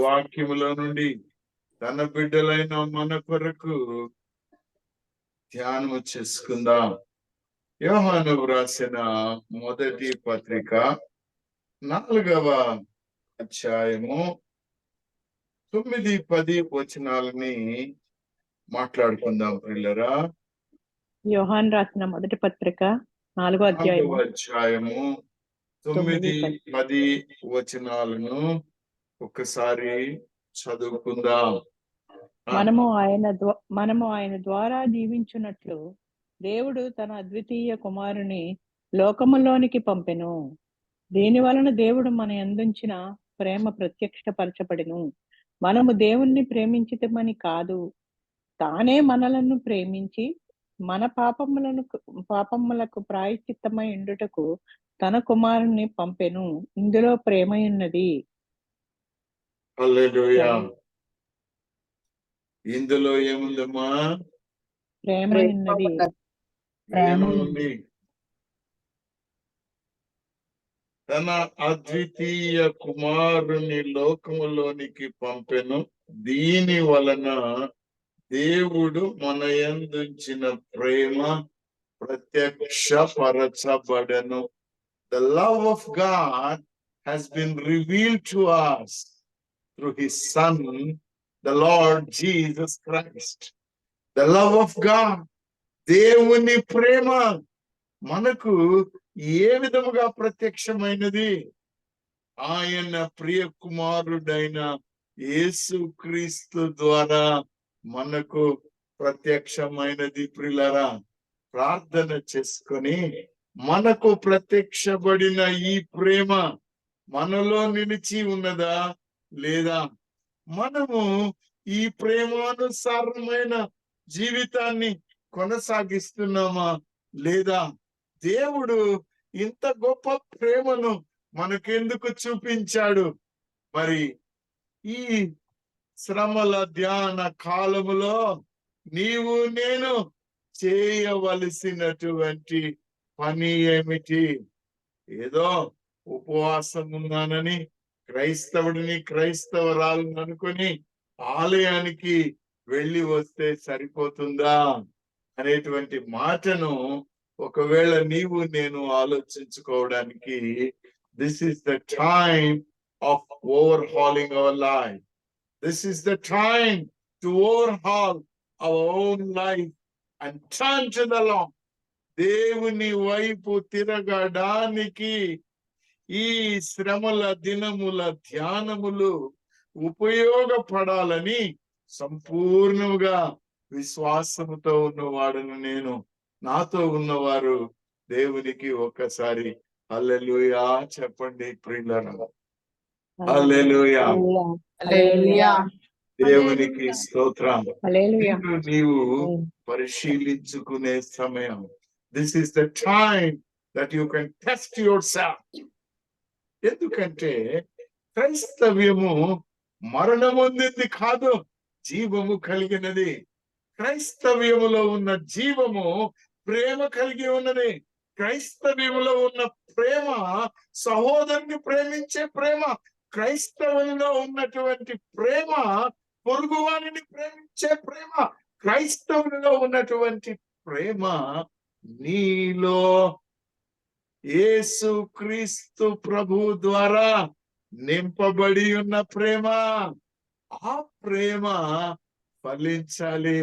వాక్యములో నుండి తన బిడ్డలైన మన కొరకు ధ్యానము చేసుకుందాం. యోహాను వ్రాసిన మొదటి పత్రిక 4వ అధ్యాయము 9-10 వచనాలని మాట్లాడుకుందాం పిల్లరా. యోహాను రాసిన మొదటి పత్రిక 4వ అధ్యాయము 9-10 వచనాలను ఒకసారి చదువుకుందాం. మనము ఆయన ద్వారా జీవించున్నట్లు దేవుడు తన అద్వితీయ కుమారుని లోకములోనికి పంపెను. దీని వలన దేవుడు మన యందుంచిన ప్రేమ ప్రత్యక్షపరచబడెను. మనము దేవుణ్ణి ప్రేమించితమని కాదు, తానే మనలను ప్రేమించి మన పాపములకు ప్రాయశ్చిత్తమై ఉండుటకు తన కుమారుని పంపెను. ఇందులో ప్రేమ ఉన్నది. హల్లెలూయా. ఇందులో ఏముందమ్మా? ప్రేమ ఉన్నది. ఏముంది? తన అద్వితీయ కుమారుని లోకములోనికి పంపెను. దీని వలన దేవుడు మన యందుంచిన ప్రేమ ప్రత్యక్షపరచబడెను. The love of God has been revealed to us through his son, the Lord Jesus Christ. The love of God, దేవుని ప్రేమ మనకు ఏ విధముగా ప్రత్యక్షమైనది? ఆయన ప్రియ కుమారుడైన యేసుక్రీస్తు ద్వారా మనకు ప్రత్యక్షమైనది. ప్రియులారా, ప్రార్థన చేసుకొని మనకు ప్రత్యక్షపడిన ఈ ప్రేమ మనలో నిలిచి ఉన్నదా లేదా? మనము ఈ ప్రేమానుసారమైన జీవితాన్ని కొనసాగిస్తున్నామా లేదా? దేవుడు ఇంత గొప్ప ప్రేమను మనకెందుకు చూపించాడు? మరి ఈ శ్రమల ధ్యాన కాలములో నీవు నేను చేయవలసినటువంటి పని ఏమిటి? ఏదో ఉపవాసం ఉన్నానని క్రైస్తవరాలను అనుకొని ఆలయానికి వెళ్ళి వస్తే సరిపోతుందా అనేటువంటి మాటను ఒకవేళ నీవు నేను ఆలోచించుకోవడానికి, this is the time of overhauling our life. This is the time to overhaul our own life and turn to the Lord. దేవుని వైపు తిరగడానికి ఈ శ్రమల దినముల ధ్యానములు ఉపయోగపడాలని సంపూర్ణంగా విశ్వాసముతో ఉన్నవాడను నేను. నాతో ఉన్నవారు దేవునికి ఒక్కసారి హల్లెలూయా చెప్పండి ప్రియులారా. హల్లెలూయా. దేవునికి స్తోత్రం. నీవు పరిశీలించుకునే సమయం. This is the time that you can test your self. ఎందుకంటే క్రైస్తవ్యము మరణమొందింది కాదు, జీవము కలిగినది. క్రైస్తవ్యములో ఉన్న జీవము ప్రేమ కలిగి ఉన్నది. క్రైస్తవ్యములో ఉన్న ప్రేమ సహోదరుని ప్రేమించే ప్రేమ. క్రైస్తవుల్లో ఉన్నటువంటి ప్రేమ పొరుగువారిని ప్రేమించే ప్రేమ. క్రైస్తవుల్లో ఉన్నటువంటి ప్రేమ నీలో యేసుక్రీస్తు ప్రభు ద్వారా నింపబడి ఉన్న ప్రేమ. ఆ ప్రేమ ఫలించాలి,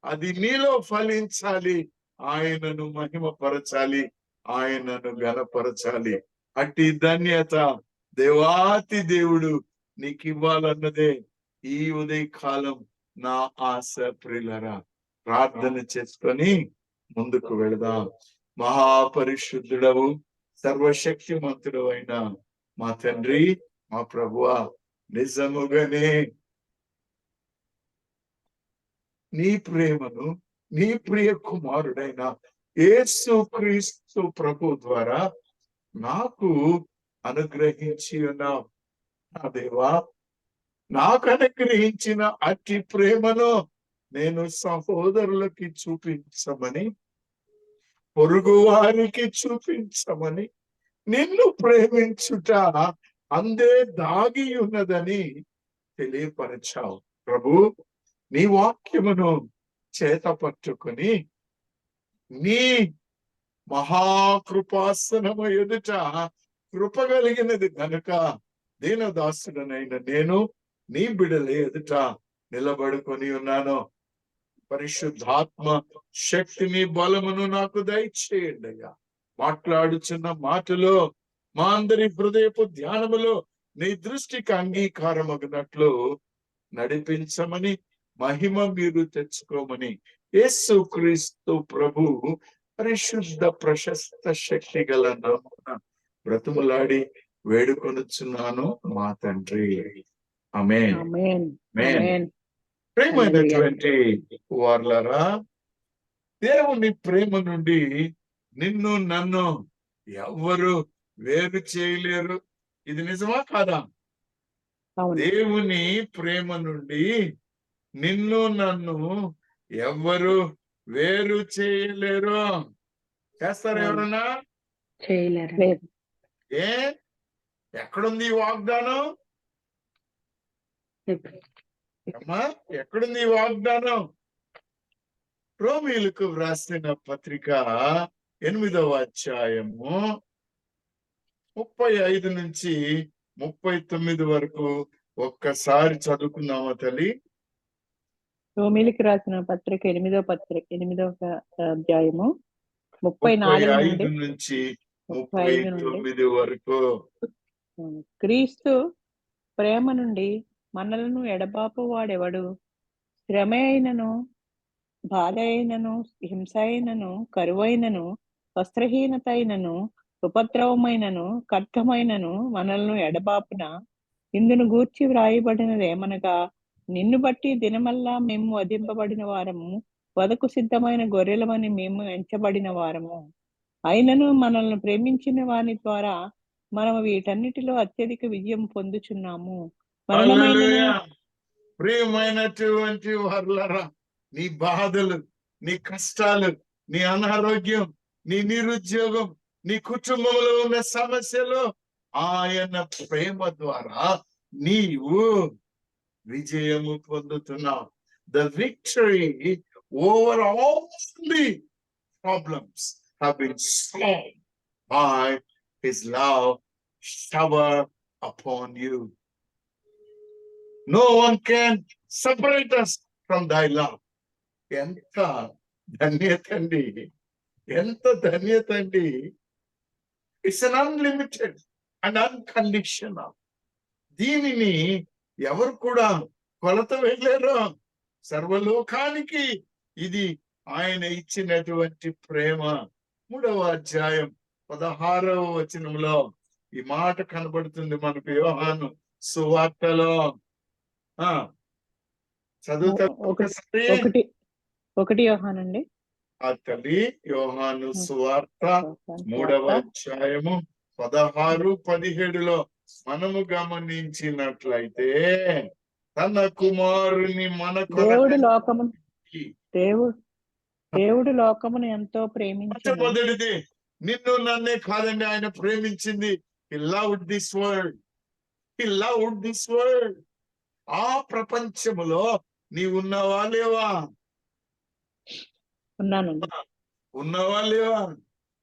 అది నీలో ఫలించాలి. ఆయనను మహిమపరచాలి, ఆయనను ఘనపరచాలి. అట్టి ధన్యత దేవాతి దేవుడు నీకు ఇవ్వాలన్నదే ఈ ఉదయకాలం నా ఆశ. ప్రియులారా, ప్రార్థన చేసుకొని ముందుకు వెళదాం. మహాపరిశుద్ధుడవు సర్వశక్తిమంతుడు అయిన మా తండ్రి, మా ప్రభువా, నిజముగానే నీ ప్రేమను నీ ప్రియ కుమారుడైన యేసుక్రీస్తు ప్రభు ద్వారా నాకు అనుగ్రహించి ఉన్నావు. నా దేవా, నాకు అనుగ్రహించిన అట్టి ప్రేమను నేను సహోదరులకి చూపించమని, పొరుగు వారికి చూపించమని, నిన్ను ప్రేమించుట అందే దాగి ఉన్నదని తెలియపరచావు ప్రభు. నీ వాక్యమును చేత పట్టుకుని నీ మహాకృపాసనము ఎదుట కృప కలిగినది గనుక దీనదాసుడనైన నేను నీ బిడల ఎదుట నిలబడుకొని ఉన్నాను. పరిశుద్ధాత్మ శక్తిని బలమును నాకు దయచేయండి అయ్యా. మాట్లాడుచున్న మాటలో మా అందరి హృదయపు ధ్యానములో నీ దృష్టికి అంగీకారమగినట్లు నడిపించమని, మహిమ మీరు తెచ్చుకోమని యేసుక్రీస్తు ప్రభు పరిశుద్ధ ప్రశస్త శక్తి గల నామమున బ్రతుములాడి వేడుకొనుచున్నాను మా తండ్రి. ఆమేన్. ఆమేన్. ఆమేన్. ఆమేన్. ప్రేమైనటువంటి వార్లారా, దేవుని ప్రేమ నుండి నిన్ను నన్ను ఎవ్వరు వేరు చేయలేరు. ఇది నిజమా కాదా? అవును. దేవుని ప్రేమ నుండి నిన్ను నన్ను ఎవ్వరు వేరు చేయలేరు. చేస్తారు ఎవరన్నా? చేయలేరు. లేదు. ఏ ఎక్కడుంది ఈ వాగ్దానం? అమ్మా, ఎక్కడుంది ఈ వాగ్దానం? రోమీయులకు వ్రాసిన పత్రిక 8వ అధ్యాయము 35 నుంచి 39 వరకు ఒక్కసారి చదువుకుందామా తల్లి? రోమీయులకు రాసిన పత్రిక 8వ అధ్యాయము 34 నుంచి 35 39 వరకు. క్రీస్తు ప్రేమ నుండి మనలను ఎడబాపు వాడెవడు? శ్రమ అయినను, బాధ అయినను, హింస అయినను, కరువైనను, వస్త్రహీనత అయినను, ఉపద్రవమైనను, ఖడ్గమైనను మనలను ఎడబాపున. ఇందును గూర్చి వ్రాయబడినదేమనగా, నిన్ను బట్టి దినమల్లా మేము వధింపబడిన వారము, వదకు సిద్ధమైన గొర్రెలమని మేము ఎంచబడిన వారము. అయినను మనల్ని ప్రేమించిన వాని ద్వారా మనము వీటన్నిటిలో అత్యధిక విజయం పొందుచున్నాము. హల్లెలూయా. ప్రియమైనటువంటి వారులారా, నీ బాధలు, నీ కష్టాలు, నీ అనారోగ్యం, నీ నిరుద్యోగం, నీ కుటుంబంలో ఉన్న సమస్యలు ఆయన ప్రేమ ద్వారా నీవు విజయము పొందుతున్నావు. The victory over all the problems have been solved by his love shower upon you. No one can separate us from thy love. ఎంత ధన్యత అండి, ఎంత ధన్యత అండి. It's an unlimited and unconditional. దీనిని ఎవరు కూడా కొలత వెళ్ళారు. సర్వలోకానికి ఇది ఆయన ఇచ్చినటువంటి ప్రేమ. 3వ అధ్యాయం 16వ వచనంలో ఈ మాట కనబడుతుంది మనకు. యోహాను సువార్తలో చదువుతా ఒకసారి. 1 యోహానండి. ఆ తల్లి యోహాను సువార్త 3వ అధ్యాయము 16-17లో మనము గమనించినట్లయితే, తన కుమారుని మన దేవుడు లోకమును ఎంతో ప్రేమించి, మొదటిది నిన్ను నన్నే కాదండి ఆయన ప్రేమించింది. He loved this world. He loved this world. ఆ ప్రపంచములో నీ ఉన్నావా లేవా? ఉన్నానండి. ఉన్నావా లేవా?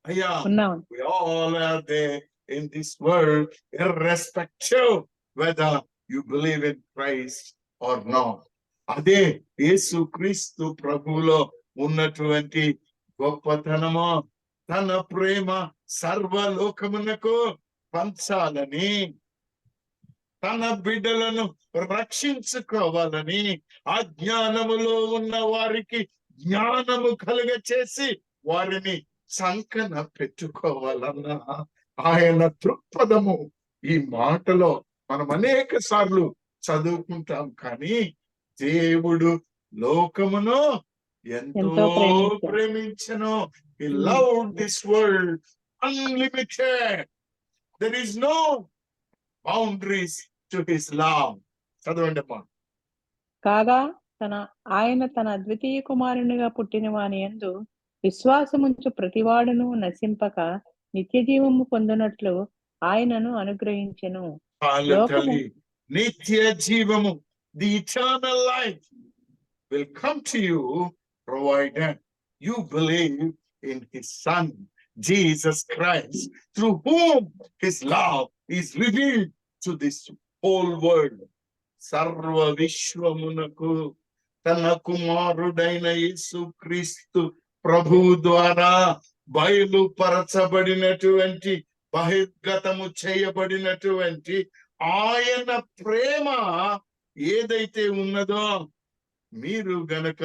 అయ్యా, ఉన్నాను. we all are there in this world, irrespective whether you believe in Christ or not. అదే యేసు క్రీస్తు ప్రభువులో ఉన్నటువంటి గొప్పతనము. తన ప్రేమ సర్వలోకమునకు పంచాలని, తన బిడ్డలను రక్షించుకోవాలని, అజ్ఞానములో ఉన్న వారికి జ్ఞానము కలుగ చేసి వారిని సంకన పెట్టుకోవాలన్న ఆయన దృక్పథము ఈ మాటలో మనం అనేక సార్లు చదువుకుంటాం. కానీ దేవుడు లోకమును ఎంతో ప్రేమించెను. He loved this world unlimited. There is no boundaries to his love. చదవండి అమ్మా. కాగా ఆయన తన అద్వితీయ కుమారునిగా పుట్టిన వాని యందు విశ్వాసముంచు ప్రతివాడును నశింపక నిత్య జీవము పొందునట్లు ఆయనను అనుగ్రహించెను. నిత్య జీవము the eternal life will come to you provided you believe in his son, Jesus Christ, through whom his love is revealed to this whole world. సర్వ విశ్వమునకు తన కుమారుడైన యేసు క్రీస్తు ప్రభు ద్వారా బయలుపరచబడినటువంటి బహిర్గతము చేయబడినటువంటి ఆయన ప్రేమ ఏదైతే ఉన్నదో, మీరు గనక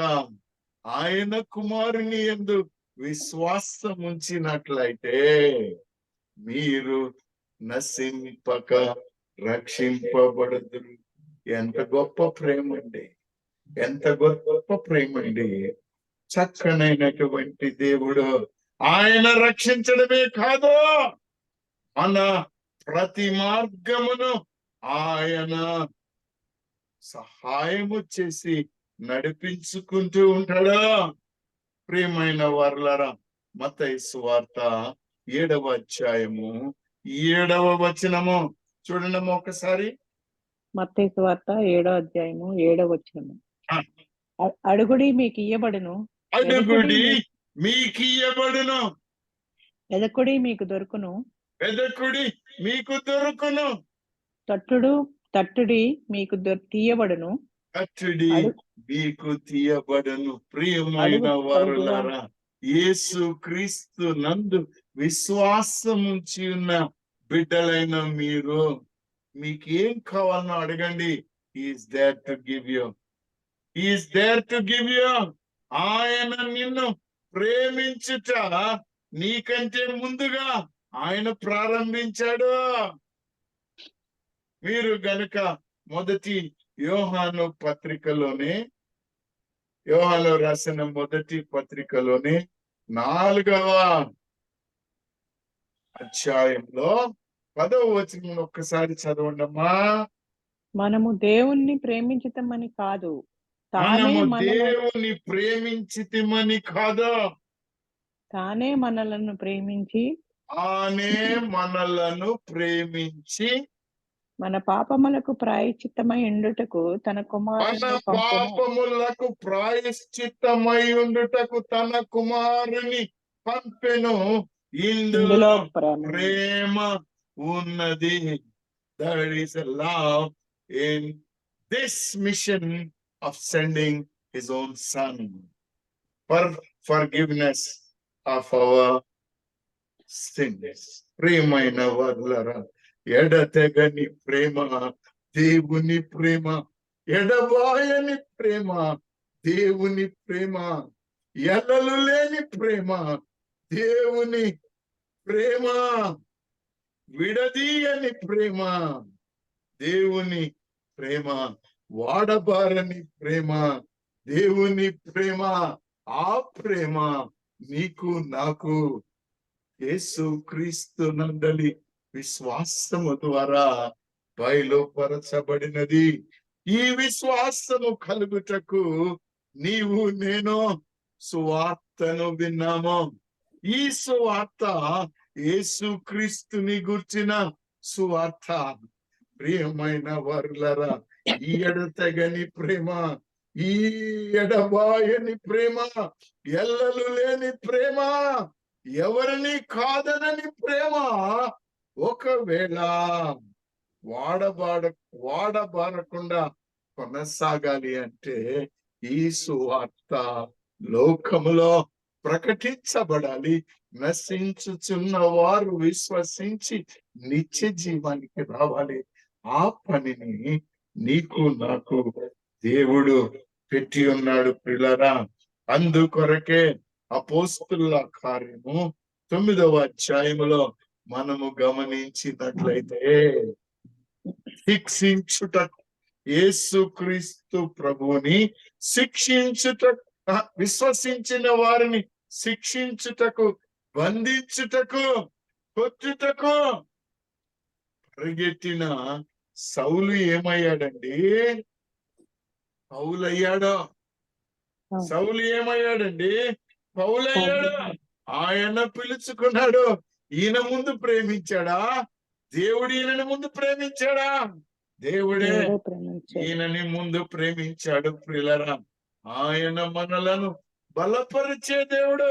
ఆయన కుమారుని యందు విశ్వాసం ఉంచినట్లయితే మీరు నశింపక రక్షింపబడదురు. ఎంత గొప్ప ప్రేమ అండి, ఎంత గొప్ప ప్రేమ అండి. చక్కనైనటువంటి దేవుడు ఆయన రక్షించడమే కాదు, మన ప్రతి మార్గమును ఆయన సహాయము చేసి నడిపించుకుంటూ ఉంటాడు. ప్రియమైన వారలారా, మత్తయి సువార్త 7వ అధ్యాయము 7వ వచనము చూడండి ఒకసారి. మత్తయి సువార్త 7వ అధ్యాయము 7వ వచనము. అడుగుడి మీకు ఇయ్యబడును, అడుగుడి మీకు ఇయ్యబడును, వెదకుడి మీకు దొరుకును, వెదకుడి మీకు దొరుకును, తట్టుడి మీకు తీయబడును, తట్టుడి మీకు తీయబడును. ప్రియమైన వారలారా, యేసు క్రీస్తు నందు విశ్వాసం ఉంచి ఉన్న బిడ్డలైన మీరు, మీకు ఏం కావాలనో అడగండి. Is there to give you, is there to give you. ఆయన నిన్ను ప్రేమించుట నీకంటే ముందుగా ఆయన ప్రారంభించాడు. మీరు గనుక మొదటి యోహాను రాసిన మొదటి పత్రికలోనే 4వ అధ్యాయంలో 10వ వచనం ఒక్కసారి చదవండమ్మా. మనము దేవుణ్ణి ప్రేమించుతామని కాదు, మనము దేవుని ప్రేమించితిమని కాదు, తానే మనలను ప్రేమించి మన పాపములకు ప్రాయశ్చిత్తమై ఉండుటకు తన కుమారుని పంపెను. ఇందులో ప్రేమ ఉన్నది. There is a love in this mission of sending his own son for forgiveness of our sins. ప్రియమైన వారలారా, ఎడతెగని ప్రేమ దేవుని ప్రేమ, ఎడబాయని ప్రేమ దేవుని ప్రేమ, ఎల్లలు లేని ప్రేమ దేవుని ప్రేమ, విడదీయని ప్రేమ దేవుని ప్రేమ, వాడబారని ప్రేమ దేవుని ప్రేమ. ఆ ప్రేమ నీకు నాకు యేసు క్రీస్తు నందలి విశ్వాసము ద్వారా బయలుపరచబడినది. ఈ విశ్వాసము కలుగుటకు నీవు నేను సువార్తను విన్నాము. ఈ సువార్త యేసు క్రీస్తుని గుర్చిన సువార్త. ప్రియమైన వారలారా, ఈ ఎడతెగని ప్రేమ, ఈ ఎడబాయని ప్రేమ, ఎల్లలు లేని ప్రేమ, ఎవరిని కాదనని ప్రేమ ఒకవేళ వాడబారకుండా కొనసాగాలి అంటే ఈ సువార్త లోకములో ప్రకటించబడాలి. నశించుచున్న వారు విశ్వసించి నిత్య జీవానికి రావాలి. ఆ పనిని నీకు నాకు దేవుడు పెట్టి ఉన్నాడు ప్రియులారా. అందుకొరకే అపోస్తలుల కార్యము 9వ అధ్యాయములో మనము గమనించినట్లయితే, శిక్షించుటకు యేసుక్రీస్తు ప్రభువుని విశ్వసించిన వారిని శిక్షించుటకు, బంధించుటకు, కొట్టుటకు పరిగెట్టిన సౌలు ఏమయ్యాడండి? సౌలు ఏమయ్యాడండి? పౌలయ్యాడు. ఆయన పిలుచుకున్నాడు. ఈయన ముందు ప్రేమించాడా? దేవుడు ఈయన ముందు ప్రేమించాడా? దేవుడే దేవుడే ప్రేమించాడు. ఈయనని ముందు ప్రేమించాడు ప్రియులరా. ఆయన మనలను బలపరిచే దేవుడు.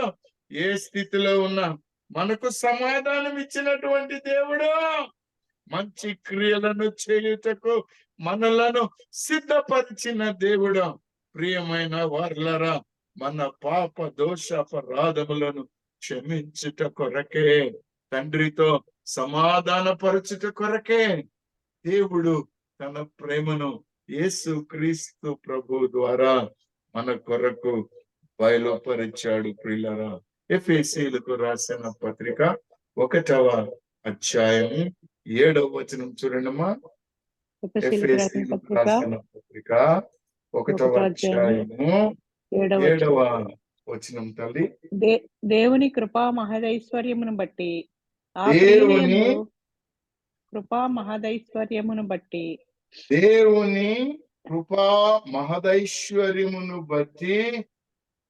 ఏ స్థితిలో ఉన్నా మనకు సమాధానం ఇచ్చినటువంటి దేవుడు. మంచి క్రియలను చేయుటకు మనలను సిద్ధపరిచిన దేవుడు. ప్రియమైన వారలరా, మన పాప దోషాపరాధములను క్షమించుట కొరకే, తండ్రితో సమాధానపరచుట కొరకే దేవుడు తన ప్రేమను యేసు క్రీస్తు ప్రభు ద్వారా మన కొరకు బయలుపరిచాడు ప్రియులరా. ఎఫెసీయులకు రాసిన పత్రిక 1వ అధ్యాయము 7వ వచనం చూడండమ్మా. ఎఫెసీయులకు రాసిన పత్రిక 1వ అధ్యాయము 7వ వచనం తల్లి. దేవుని కృపా మహదైశ్వర్యమును బట్టి దేవుని కృపా మహదైశ్వర్యమును బట్టి దేవుని కృపా మహదైశ్వర్యమును బట్టి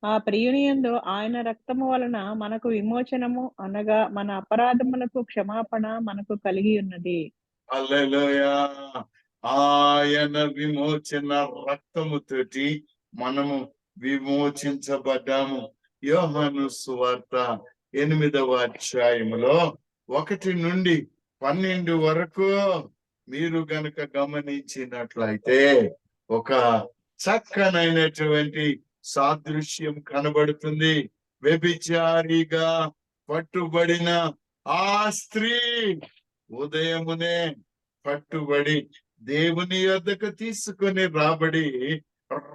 ఆ ప్రియునియందు ఆయన రక్తము వలన మనకు విమోచనము అనగా మన అపరాధములకు క్షమాపణ మనకు కలిగి ఉన్నది. హల్లెలూయా. ఆయన విమోచన రక్తముతోటి మనము విమోచించబడ్డాము. యోహాను సువార్త 8వ అధ్యాయములో 1 నుండి 12 వరకు మీరు గనుక గమనించినట్లయితే ఒక చక్కనైనటువంటి సాదృశ్యం కనబడుతుంది. వ్యభిచారిగా పట్టుబడిన ఆ స్త్రీ ఉదయమునే పట్టుబడి దేవుని యొద్దకు తీసుకొని రాబడి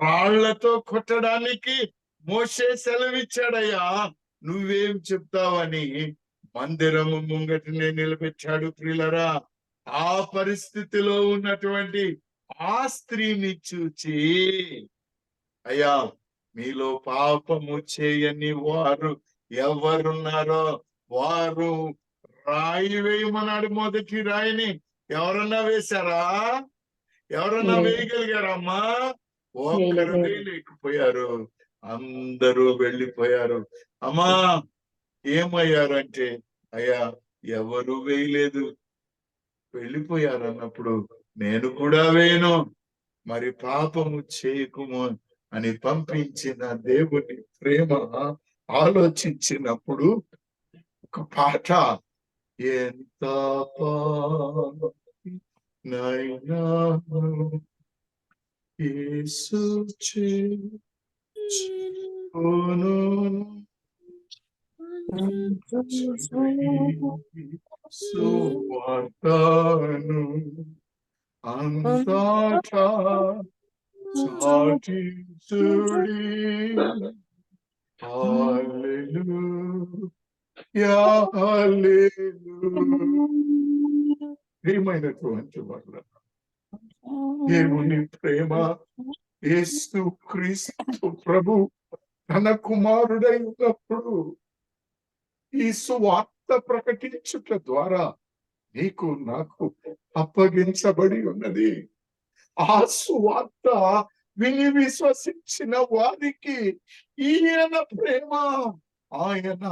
రాళ్లతో కొట్టడానికి మోషే సెలవిచ్చాడయ్యా, నువ్వేం చెప్తావని మందిరము ముంగటినే నిలబెట్టాడు ప్రియులరా. ఆ పరిస్థితిలో ఉన్నటువంటి ఆ స్త్రీని చూచి, అయ్యా మీలో పాపము చేయని వారు ఎవరున్నారో వారు రాయి వేయమన్నాడు. మొదటి రాయిని ఎవరన్నా వేశారా? ఎవరన్నా వేయగలిగారమ్మా? ఒక్కరు వేయలేకపోయారు, అందరూ వెళ్ళిపోయారు. అమ్మా ఏమయ్యారంటే, అయ్యా ఎవరు వేయలేదు, వెళ్ళిపోయారు అన్నప్పుడు నేను కూడా వేయను, మరి పాపము చేయకుము అని పంపించిన దేవుని ప్రేమ ఆలోచించినప్పుడు ఒక పాట, ఎంత నైనా యేసు చేను సువార్తను అంతటా చాటించుడి. హల్లెలూయా హల్లెలూయా. ప్రియమైనటువంటి వాళ్ళ, దేవుని ప్రేమ యేసు క్రీస్తు ప్రభు తన కుమారుడై ఉన్నప్పుడు ఈ సువార్త ప్రకటించుట ద్వారా నీకు నాకు అప్పగించబడి ఉన్నది. ఆ సువార్త విని విశ్వసించిన వారికి ఈయన ప్రేమ ఆయన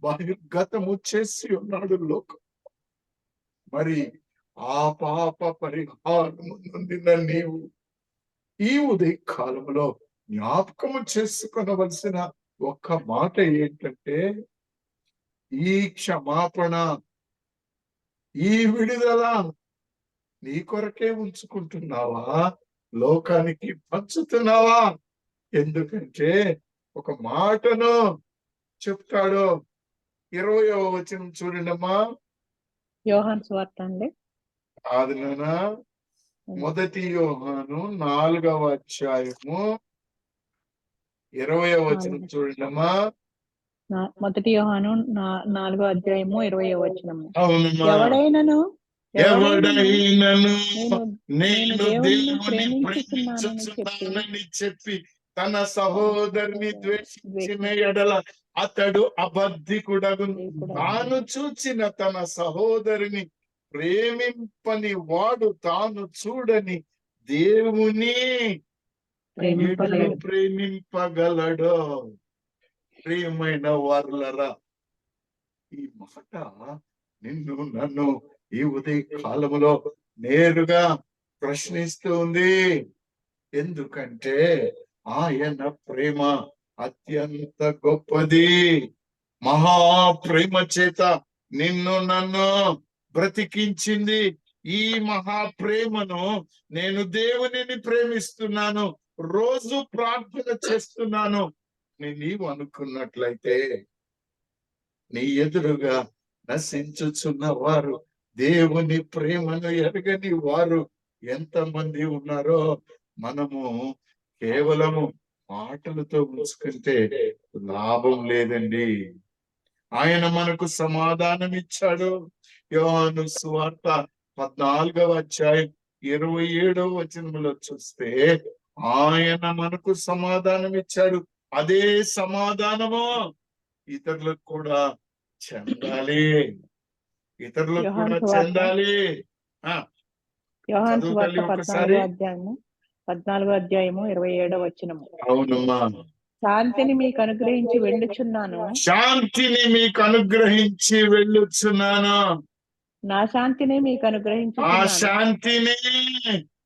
బహిర్గతము చేసి ఉన్నాడు లోకం. మరి ఆ పాప పరిహారము నొందిన నీవు ఈ ఉదయ కాలంలో జ్ఞాపకము చేసుకొనవలసిన ఒక్క మాట ఏంటంటే, ఈ క్షమాపణ, ఈ విడుదల నీ కొరకే ఉంచుకుంటున్నావా, లోకానికి పంచుతున్నావా? ఎందుకంటే ఒక మాటను చెప్తాడు. 20వ వచనం చూడండమ్మా. యోహాను సువార్త అండి. అది నానా మొదటి యోహాను 4వ అధ్యాయము 20వ వచనం చూడండమ్మా. మొదటి యోహాను 4వ అధ్యాయము 20వ వచనము. అవునమ్మా. ఎవడైనను నేను దేవుని ప్రేమించుచున్నానని చెప్పి తన సహోదరుని ద్వేషించిన ఎడల అతడు అబద్ధికుడగును. తాను చూచిన తన సహోదరుని ప్రేమింపని వాడు తాను చూడని దేవుని ప్రేమింపగలడు. ప్రియమైన వారులరా, ఈ మాట నిన్ను నన్ను ఈ ఉదయ కాలములో నేరుగా ప్రశ్నిస్తూ ఉంది. ఎందుకంటే ఆయన ప్రేమ అత్యంత గొప్పది. మహా ప్రేమ చేత నిన్ను నన్ను బ్రతికించింది. ఈ మహా ప్రేమను నేను దేవునిని ప్రేమిస్తున్నాను, రోజు ప్రార్థన చేస్తున్నాను నీవు అనుకున్నట్లయితే, నీ ఎదురుగా నశించుచున్న వారు, దేవుని ప్రేమను ఎరగని వారు ఎంతమంది ఉన్నారో మనము కేవలము మాటలతో ఉంచుకుంటే లాభం లేదండి. ఆయన మనకు సమాధానం ఇచ్చాడు. యోహాను సువార్త 14వ అధ్యాయం 27వ వచనంలో చూస్తే ఆయన మనకు సమాధానం ఇచ్చాడు. అదే సమాధానము ఇతరులకు కూడా చెందాలి, ఇతరులకు యోహాను కూడా సువార్త చెందాలి. యోహాను చదువు సువార్త తల్లి ఒకసారి. 14వ అధ్యాయము 27వ వచనము. అవునమ్మా. శాంతిని మీకు అనుగ్రహించి వెళ్ళుచున్నాను, శాంతిని మీకు అనుగ్రహించి వెళ్ళుచున్నాను. నా శాంతిని మీకు ఆ అనుగ్రహించుచున్నాను. శాంతిని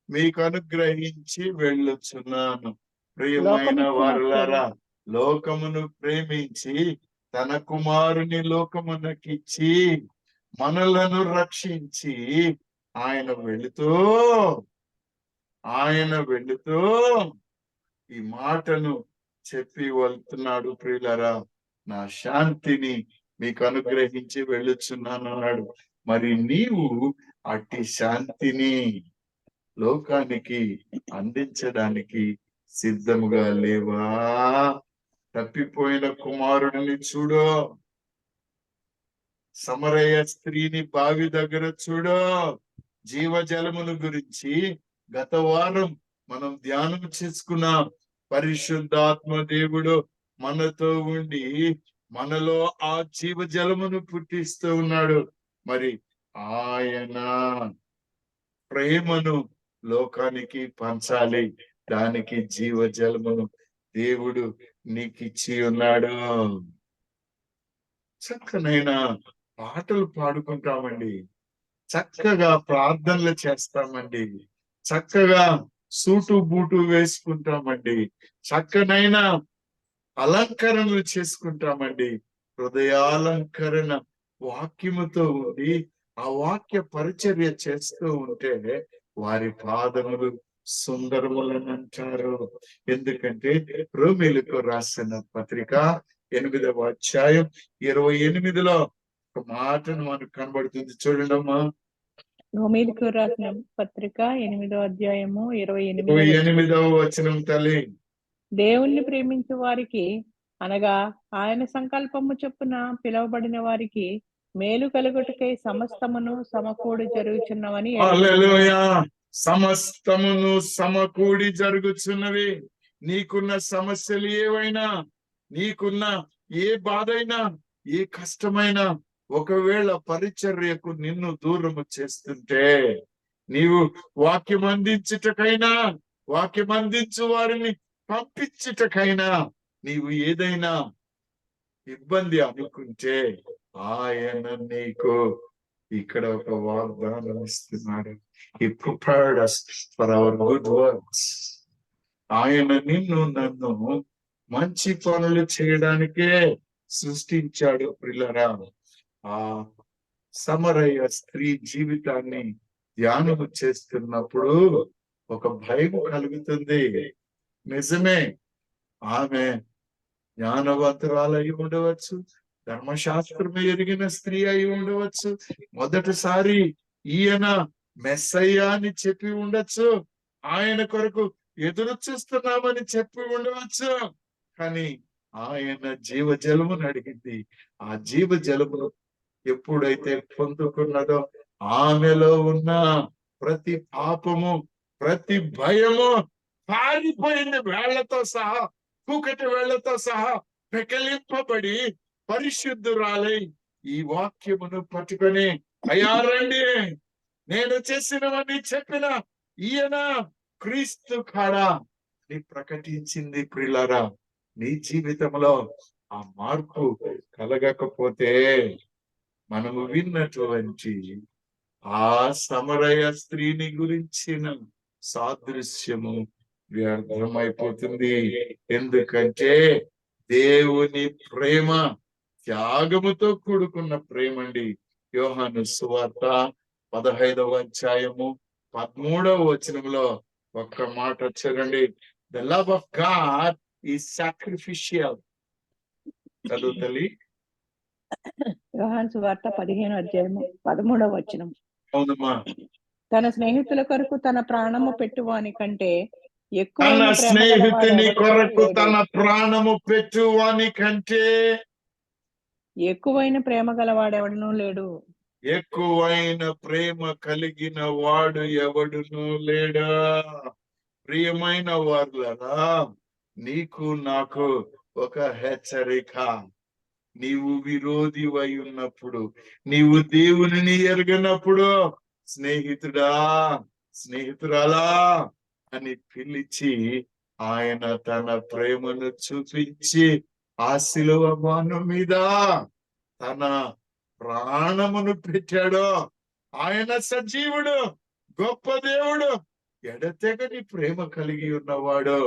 మీకు అనుగ్రహించి వెళ్ళుచున్నాను. ప్రియమైన వారులారా, లోకమును ప్రేమించి తన కుమారుని లోకమునకిచ్చి మనలను రక్షించి ఆయన వెళుతూ ఈ మాటను చెప్పి వెళ్తున్నాడు. ప్రియులారా, నా శాంతిని మీకు అనుగ్రహించి వెళ్ళుచున్నాను అన్నాడు. మరి నీవు అట్టి శాంతిని లోకానికి అందించడానికి సిద్ధముగా లేవా? తప్పిపోయిన కుమారుడిని చూడు, సమరయ స్త్రీని బావి దగ్గర చూడు. జీవజలమును గురించి గత వారం మనం ధ్యానం చేసుకున్నాం. పరిశుద్ధాత్మ దేవుడు మనతో ఉండి మనలో ఆ జీవజలమును పుట్టిస్తూ ఉన్నాడు. మరి ఆయన ప్రేమను లోకానికి పంచాలి, దానికి జీవజలమును దేవుడు నీకిచ్చి ఉన్నాడు. చక్కనైన పాటలు పాడుకుంటామండి, చక్కగా ప్రార్థనలు చేస్తామండి, చక్కగా సూటు బూటు వేసుకుంటామండి, చక్కనైన అలంకరణలు చేసుకుంటామండి. హృదయాలంకరణ వాక్యముతో ఉండి ఆ వాక్య పరిచర్య చేస్తూ ఉంటే వారి పాదములు సుందరములని అంటారు. ఎందుకంటే రోమీయులకు రాసిన పత్రిక 8వ అధ్యాయం 28లో ఒక మాటను మనకు కనబడుతుంది. చూడండి అమ్మా. రోమీయులకు రాసిన పత్రిక 8వ అధ్యాయము 28వ 28వ వచనం తల్లి. దేవుణ్ణి ప్రేమించే వారికి అనగా ఆయన సంకల్పము చొప్పున పిలువబడిన వారికి మేలు కలుగుటకై సమస్తమును సమకూడి జరుగుచున్నవని హల్లెలూయా. సమస్తమును సమకూడి జరుగుచున్నవి. నీకున్న సమస్యలు ఏవైనా, నీకున్న ఏ బాధ అయినా, ఏ కష్టమైనా, ఒకవేళ పరిచర్యకు నిన్ను దూరము చేస్తుంటే, నీవు వాక్యం అందించుటకైనా, వాక్యం అందించు వారిని పంపించుటకైనా నీవు ఏదైనా ఇబ్బంది అనుకుంటే ఆయన నీకు ఇక్కడ ఒక వాగ్దానం ఇస్తున్నాడు. He prepared us for our good works. ఆయన నిన్ను నన్ను మంచి పనులు చేయడానికే సృష్టించాడు. ప్రియులారా, ఆ సమరయ స్త్రీ జీవితాన్ని ధ్యానం చేస్తున్నప్పుడు ఒక భయం కలుగుతుంది. నిజమే, ఆమె జ్ఞానవంతురాలు అయి ఉండవచ్చు, ధర్మశాస్త్రం ఎరిగిన స్త్రీ అయి ఉండవచ్చు, మొదటిసారి ఈయన మెస్సయ్యా అని చెప్పి ఉండొచ్చు, ఆయన కొరకు ఎదురు చూస్తున్నామని చెప్పి ఉండవచ్చు. కానీ ఆయన జీవజలమును అడిగింది. ఆ జీవజలమును ఎప్పుడైతే పొందుకున్నదో ఆమెలో ఉన్న ప్రతి పాపము, ప్రతి భయము పారిపోయింది. వేళ్లతో సహా, కూకటి వేళ్లతో సహా పెకలింపబడి పరిశుద్ధురాలై ఈ వాక్యమును పట్టుకొని, అయ్యా రండి, నేను చేసినవన్నీ చెప్పిన ఈయన క్రీస్తు కాడా అని ప్రకటించింది. ప్రియులారా, నీ జీవితంలో ఆ మార్పు కలగకపోతే మనము విన్నటువంటి ఆ సమరయ స్త్రీని గురించిన సాదృశ్యము వ్యర్థమైపోతుంది. ఎందుకంటే దేవుని ప్రేమ త్యాగముతో కూడుకున్న ప్రేమ అండి. యోహాను సువార్త 15వ అధ్యాయము 13వ వచనంలో ఒక్క మాట చూడండి. The love of God is sacrificial. చదువు తల్లి. యోహాను సువార్త 15వ అధ్యాయము 13వ వచనం. అవునమ్మా. తన స్నేహితుల కొరకు తన ప్రాణము పెట్టువాని కంటే తన ఎక్కువైన ప్రేమ స్నేహితుని గలవాడెవడునూ కొరకు లేడు. తన ప్రాణము పెట్టువాని కంటే ఎక్కువైన ప్రేమ గలవాడెవడునూ లేడు. ఎక్కువైన ప్రేమ కలిగిన వాడు ఎవడునూ లేడా. ప్రియమైన వారులారా, నీకు నాకు ఒక హెచ్చరిక. నీవు విరోధివై ఉన్నప్పుడు, నీవు దేవునిని ఎరగనప్పుడు, స్నేహితుడా, స్నేహితురాలా అని పిలిచి ఆయన తన ప్రేమను చూపించి ఆ శిలువ బాణం మీద తన ప్రాణమును పెట్టాడు. ఆయన సజీవుడు, గొప్ప దేవుడు, ఎడతెగని ప్రేమ కలిగి ఉన్నవాడు.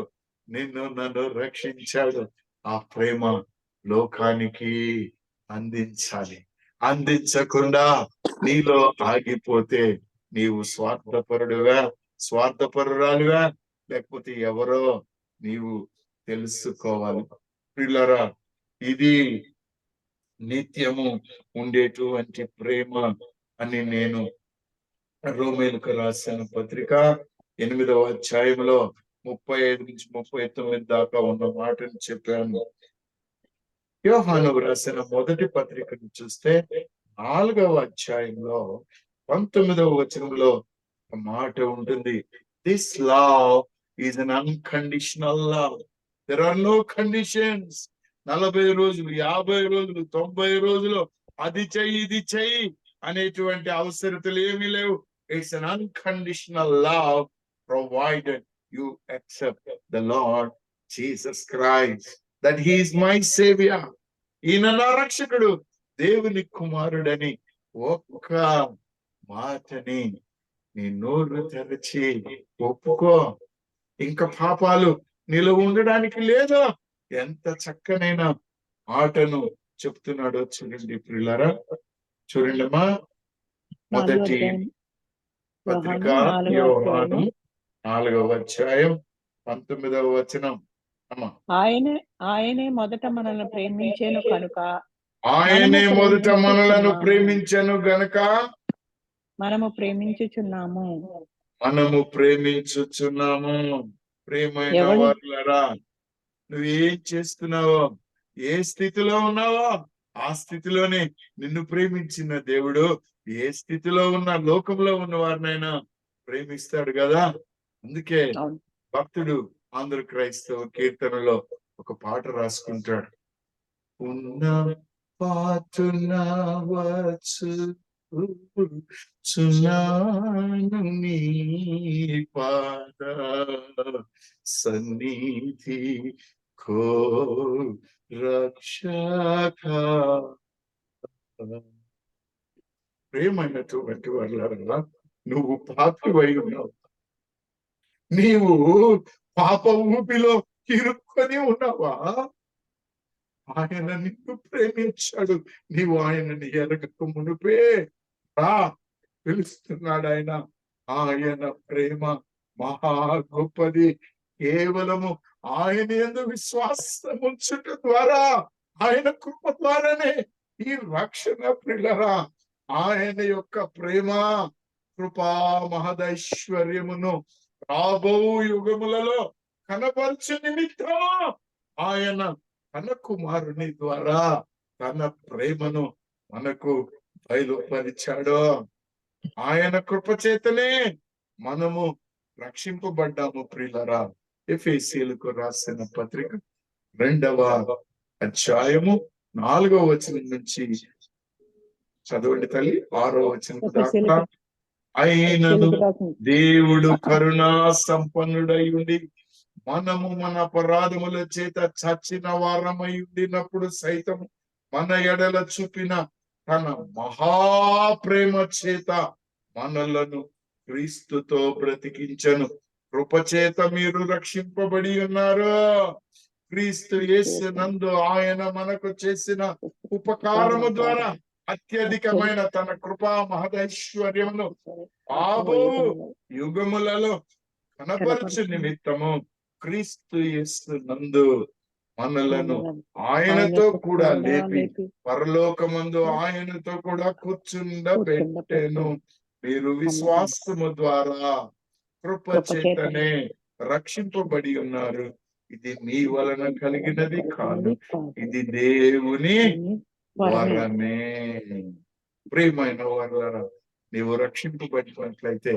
నిన్ను నన్ను రక్షించాడు. ఆ ప్రేమ లోకానికి అందించాలి. అందించకుండా నీలో ఆగిపోతే నీవు స్వార్థపరుడుగా, స్వార్థపరురాలుగా, లేకపోతే ఎవరో నీవు తెలుసుకోవాలి. పిల్లరా, ఇది నిత్యము ఉండేటువంటి ప్రేమ అని నేను రోమేలకు రాసిన పత్రిక 8వ అధ్యాయంలో 35 నుంచి 39 దాకా ఉన్న మాటను చెప్పాను. యోహాను రాసిన మొదటి పత్రికను చూస్తే 4వ అధ్యాయంలో 19వ వచనంలో ఒక మాట ఉంటుంది. This love is an unconditional love. There are no conditions. 40 రోజులు, 50 రోజులు, 90 రోజులు అది చెయ్యి ఇది చెయ్యి అనేటువంటి అవసరతలు ఏమీ లేవు. It's an unconditional love provided you accept the lord Jesus Christ, that he is my saviour. ఈయన నా రక్షకుడు, దేవుని కుమారుడని ఒక్క మాటని నీ నోరు తెరచి ఒప్పుకో. ఇంకా పాపాలు నీలో ఉండడానికి లేదు. ఎంత చక్కనైన మాటను చెప్తున్నాడో చూడండి ప్రియులారా. చూడండి అమ్మా, మొదటి పత్రిక యోహాను 4వ అధ్యాయం 19వ వచనం. అమ్మా, ఆయనే మొదట మనల్ని ప్రేమించెను కనుక ఆయనే మొదట మనలను ప్రేమించెను గనుక మనము ప్రేమించుచున్నాము. మనము ప్రేమించుచున్నాము. ప్రేమైన వారులారా, నువ్వేం చేస్తున్నావో, ఏ స్థితిలో ఉన్నావో ఆ స్థితిలోనే నిన్ను ప్రేమించిన దేవుడు ఏ స్థితిలో ఉన్న లోకంలో ఉన్న వారినైనా ప్రేమిస్తాడు కదా. అందుకే భక్తుడు ఆంధ్ర క్రైస్తవ కీర్తనలో ఒక పాట రాసుకుంటాడు. ఉన్న పాటున వచ్చు చున్నాను నీ పాద సన్నిధి కో రక్షక. ప్రేమైనటువంటి వాళ్ళ, నువ్వు పాపివై ఉన్నావు. నీవు పాప ఊపిలో ఇరుక్కొని ఉన్నావా? ఆయన నిన్ను ప్రేమించాడు. నీవు ఆయనని ఎరగక మునుపే రా పిలుస్తున్నాడు ఆయన. ఆయన ప్రేమ మహా గొప్పది. కేవలము ఆయన యందు విశ్వాసం ఉంచుట ద్వారా, ఆయన కృప ద్వారానే ఈ రక్షణ. ప్రియులారా, ఆయన యొక్క ప్రేమ, కృపా, మహదైశ్వర్యమును రాబో యుగములలో కనపరచు నిమిత్తం ఆయన తన కుమారుని ద్వారా తన ప్రేమను మనకు బయలుపరిచాడు. ఆయన కృప చేతనే మనము రక్షింపబడ్డాము. ప్రియులారా, ఎఫెసీయులకు రాసిన పత్రిక 2వ అధ్యాయము 4వ వచనం నుంచి చదవండి తల్లి. 6వ వచనం దాకా. అయినను దేవుడు కరుణా సంపన్నుడై ఉండి మనము మన అపరాధముల చేత చచ్చిన వారమై ఉండినప్పుడు సైతం మన ఎడల చూపిన తన మహాప్రేమ చేత మనలను క్రీస్తుతో బ్రతికించను. కృపచేత మీరు రక్షింపబడి ఉన్నారు. క్రీస్తు యేసు నందు ఆయన మనకు చేసిన ఉపకారము ద్వారా అత్యధికమైన తన కృపా మహదైశ్వర్యమును ఆబో యుగములలో కనపరచు నిమిత్తము క్రీస్తు యేసు నందు మనలను ఆయనతో కూడా లేపి పరలోకమందు ఆయనతో కూడా కూర్చుండబెట్టెను. మీరు విశ్వాసము ద్వారా కృపచేతనే రక్షింపబడి ఉన్నారు. ఇది మీ వలన కలిగినది కాదు, ఇది దేవుని వరమే. ప్రియమైన వారులారా, నీవు రక్షింపబడినట్లయితే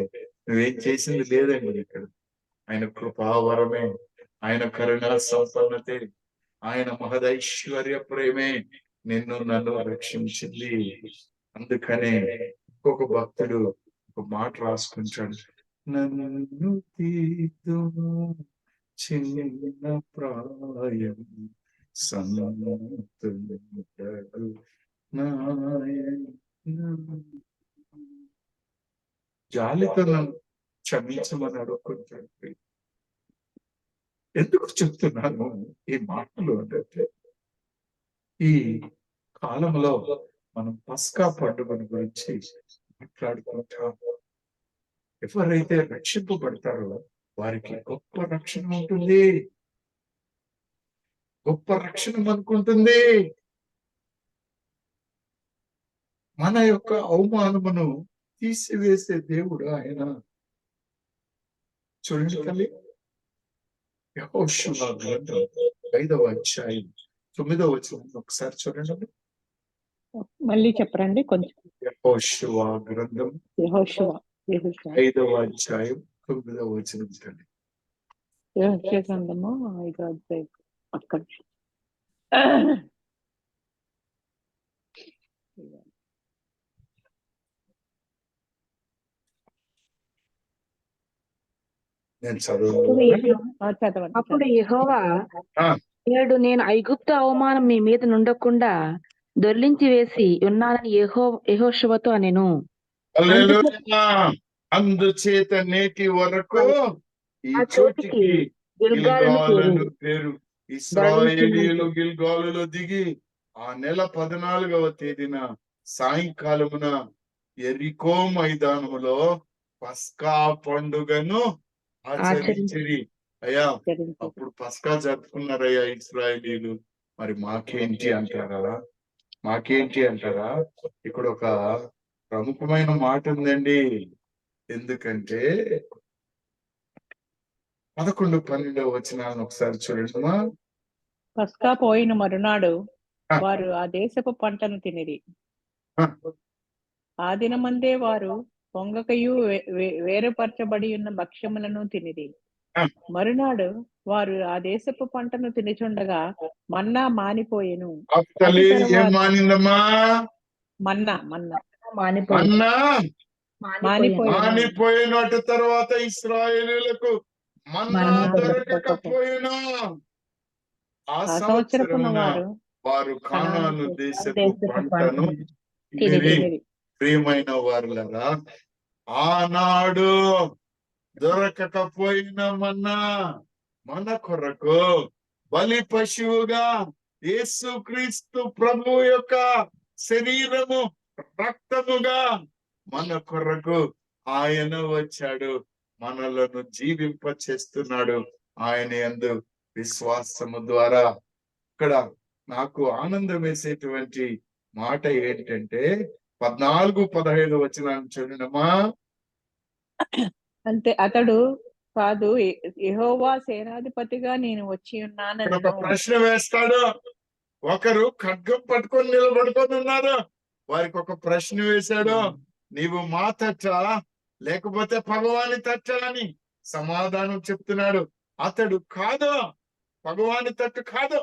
నువ్వేం చేసింది లేదండి. ఇక్కడ ఆయన కృపావరమే, ఆయన కరుణా సంపన్నతే, ఆయన మహదైశ్వర్య ప్రేమే నిన్ను నన్ను రక్షించింది. అందుకనే ఇంకొక భక్తుడు ఒక మాట రాసుకుంటాడు, నన్ను తీర్చుము చిన్న ప్రాయం సంతుడు జాలితో నన్ను క్షమించమని అడుక్కుంటాడు. ఎందుకు చెప్తున్నాను ఈ మాటలు అంటే, ఈ కాలంలో మనం పస్కా పండుగను గురించి మాట్లాడుకుంటాం. ఎవరైతే రక్షింపబడతారో వారికి గొప్ప రక్షణ ఉంటుంది, గొప్ప రక్షణ మనకుంటుంది. మన యొక్క అవమానమును తీసివేసే దేవుడు ఆయన. చూడండి తల్లి, యెహోషువ గ్రంథం 5వ అధ్యాయం 9వ వచనం ఒకసారి చూడండి. మళ్ళీ చెప్పరండి కొంచెం. యెహోషువ గ్రంథం 5వ అధ్యాయం 9వ వచనం తల్లి. యెహోషువ గ్రంథము 5వ అధ్యాయం అక్కడ నేను చదవండి. అప్పుడు యెహోవా, నేడు నేను ఐగుప్తు అవమానం మీ మీద నుండకుండా దొర్లించి వేసి ఉన్నానని యెహోషువతో అనెను. అందుచేత నేటి వరకు ఈ చోటికి గిల్గాలు పేరు. ఇశ్రాయేలీయులు గిల్గాలులో దిగి ఆ నెల 14వ తేదీన సాయంకాలమున యెరికో మైదానములో పస్కా పండుగను ఆచరించిరి. అయ్యా, అప్పుడు పస్కా జరుపుకున్నారయ్యా ఇశ్రాయేలీయులు. మరి మాకేంటి అంటారా? మాకేంటి అంటారా? ఇక్కడ ఒక ప్రముఖమైన మాట ఉందండి. ఎందుకంటే 11, 12వ వచనాలను ఒకసారి చూడండి. పస్కా పోయిన మరునాడు వారు ఆ దేశపు పంటను తినిరి. ఆ దినమందే వారు పొంగకయు వేరుపరచబడి ఉన్న భక్ష్యములను తినిరి. మరునాడు వారు ఆ దేశపు పంటను తినిచుండగా మన్నా మానిపోయెను. మన్నా మానిపోయినట్టు తర్వాత ఇశ్రాయేలీయులకు మన్నా దొరకకపోయినా ఆ సంవత్సరమున వారు కానాను దేశపు పంటను తినిరి. ప్రియమైన వారులారా, ఆనాడు దొరకకపోయిన మన్నా మన కొరకు బలి పశువుగా యేసుక్రీస్తు ప్రభు యొక్క శరీరము రక్తముగా మన కొరకు ఆయన వచ్చాడు, మనలను జీవింప చేస్తున్నాడు ఆయన యందు విశ్వాసము ద్వారా. ఇక్కడ నాకు ఆనందం వేసేటువంటి మాట ఏంటంటే 14, 15 వచనాలను చూడండమ్మా. అంతే, అతడు కాదు యెహోవా సేనాధిపతిగా నేను వచ్చి ఉన్నానని ఒక ప్రశ్న వేస్తాడు. ఒకరు ఖడ్గం పట్టుకొని నిలబడుకొని ఉన్నారు. వారికి ఒక ప్రశ్న వేశాడు, నీవు మా తట్ట లేకపోతే భగవాని తట్ట అని సమాధానం చెప్తున్నాడు. అతడు కాదు, భగవాని తట్టు కాదు,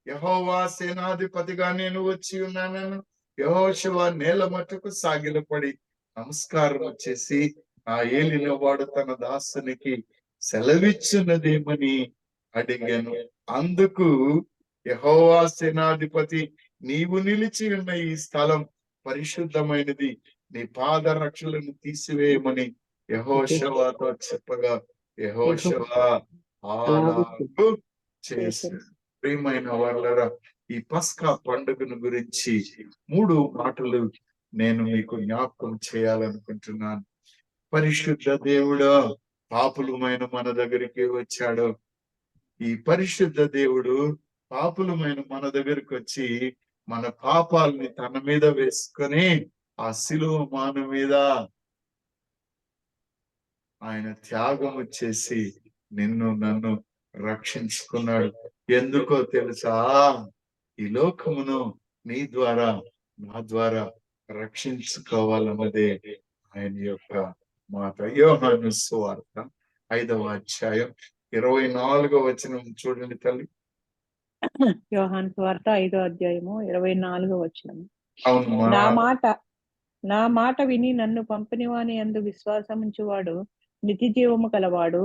యెహోవా సేనాధిపతిగా నేను వచ్చి ఉన్నానను. యెహోషువ నేల మట్టుకు సాగిలపడి నమస్కారం చేసి ఆ ఏలిన వాడు తన దాసునికి సెలవిచ్చినదేమని అడిగాను. అందుకు యెహోవా సేనాధిపతి, నీవు నిలిచి ఉన్న ఈ స్థలం పరిశుద్ధమైనది, నీ పాదరక్షలను తీసివేయమని యెహోషువతో చెప్పగా యెహోషువ అలాగు చేశాడు. ప్రియమైన వాళ్ళరా, ఈ పస్కా పండుగను గురించి 3 మాటలు నేను మీకు జ్ఞాపకం చేయాలనుకుంటున్నాను. పరిశుద్ధ దేవుడు పాపులమైన మన దగ్గరికి వచ్చాడు. ఈ పరిశుద్ధ దేవుడు పాపులమైన మన దగ్గరికి వచ్చి మన పాపాలని తన మీద వేసుకొని ఆ శిలువ మాను మీద ఆయన త్యాగము చేసి నిన్ను నన్ను రక్షించుకున్నాడు. ఎందుకో తెలుసా? ఈ లోకమును నీ ద్వారా నా ద్వారా రక్షించుకోవాలన్నదే ఆయన యొక్క మాట. యోహాను సువార్త 5వ అధ్యాయం 24వ వచనం చూడండి తల్లి. యోహాను సువార్త 5వ అధ్యాయము 24వ వచనం. అవును, నా మాట విని నన్ను పంపినవాని యందు విశ్వాసముంచువాడు నిత్య జీవము కలవాడు.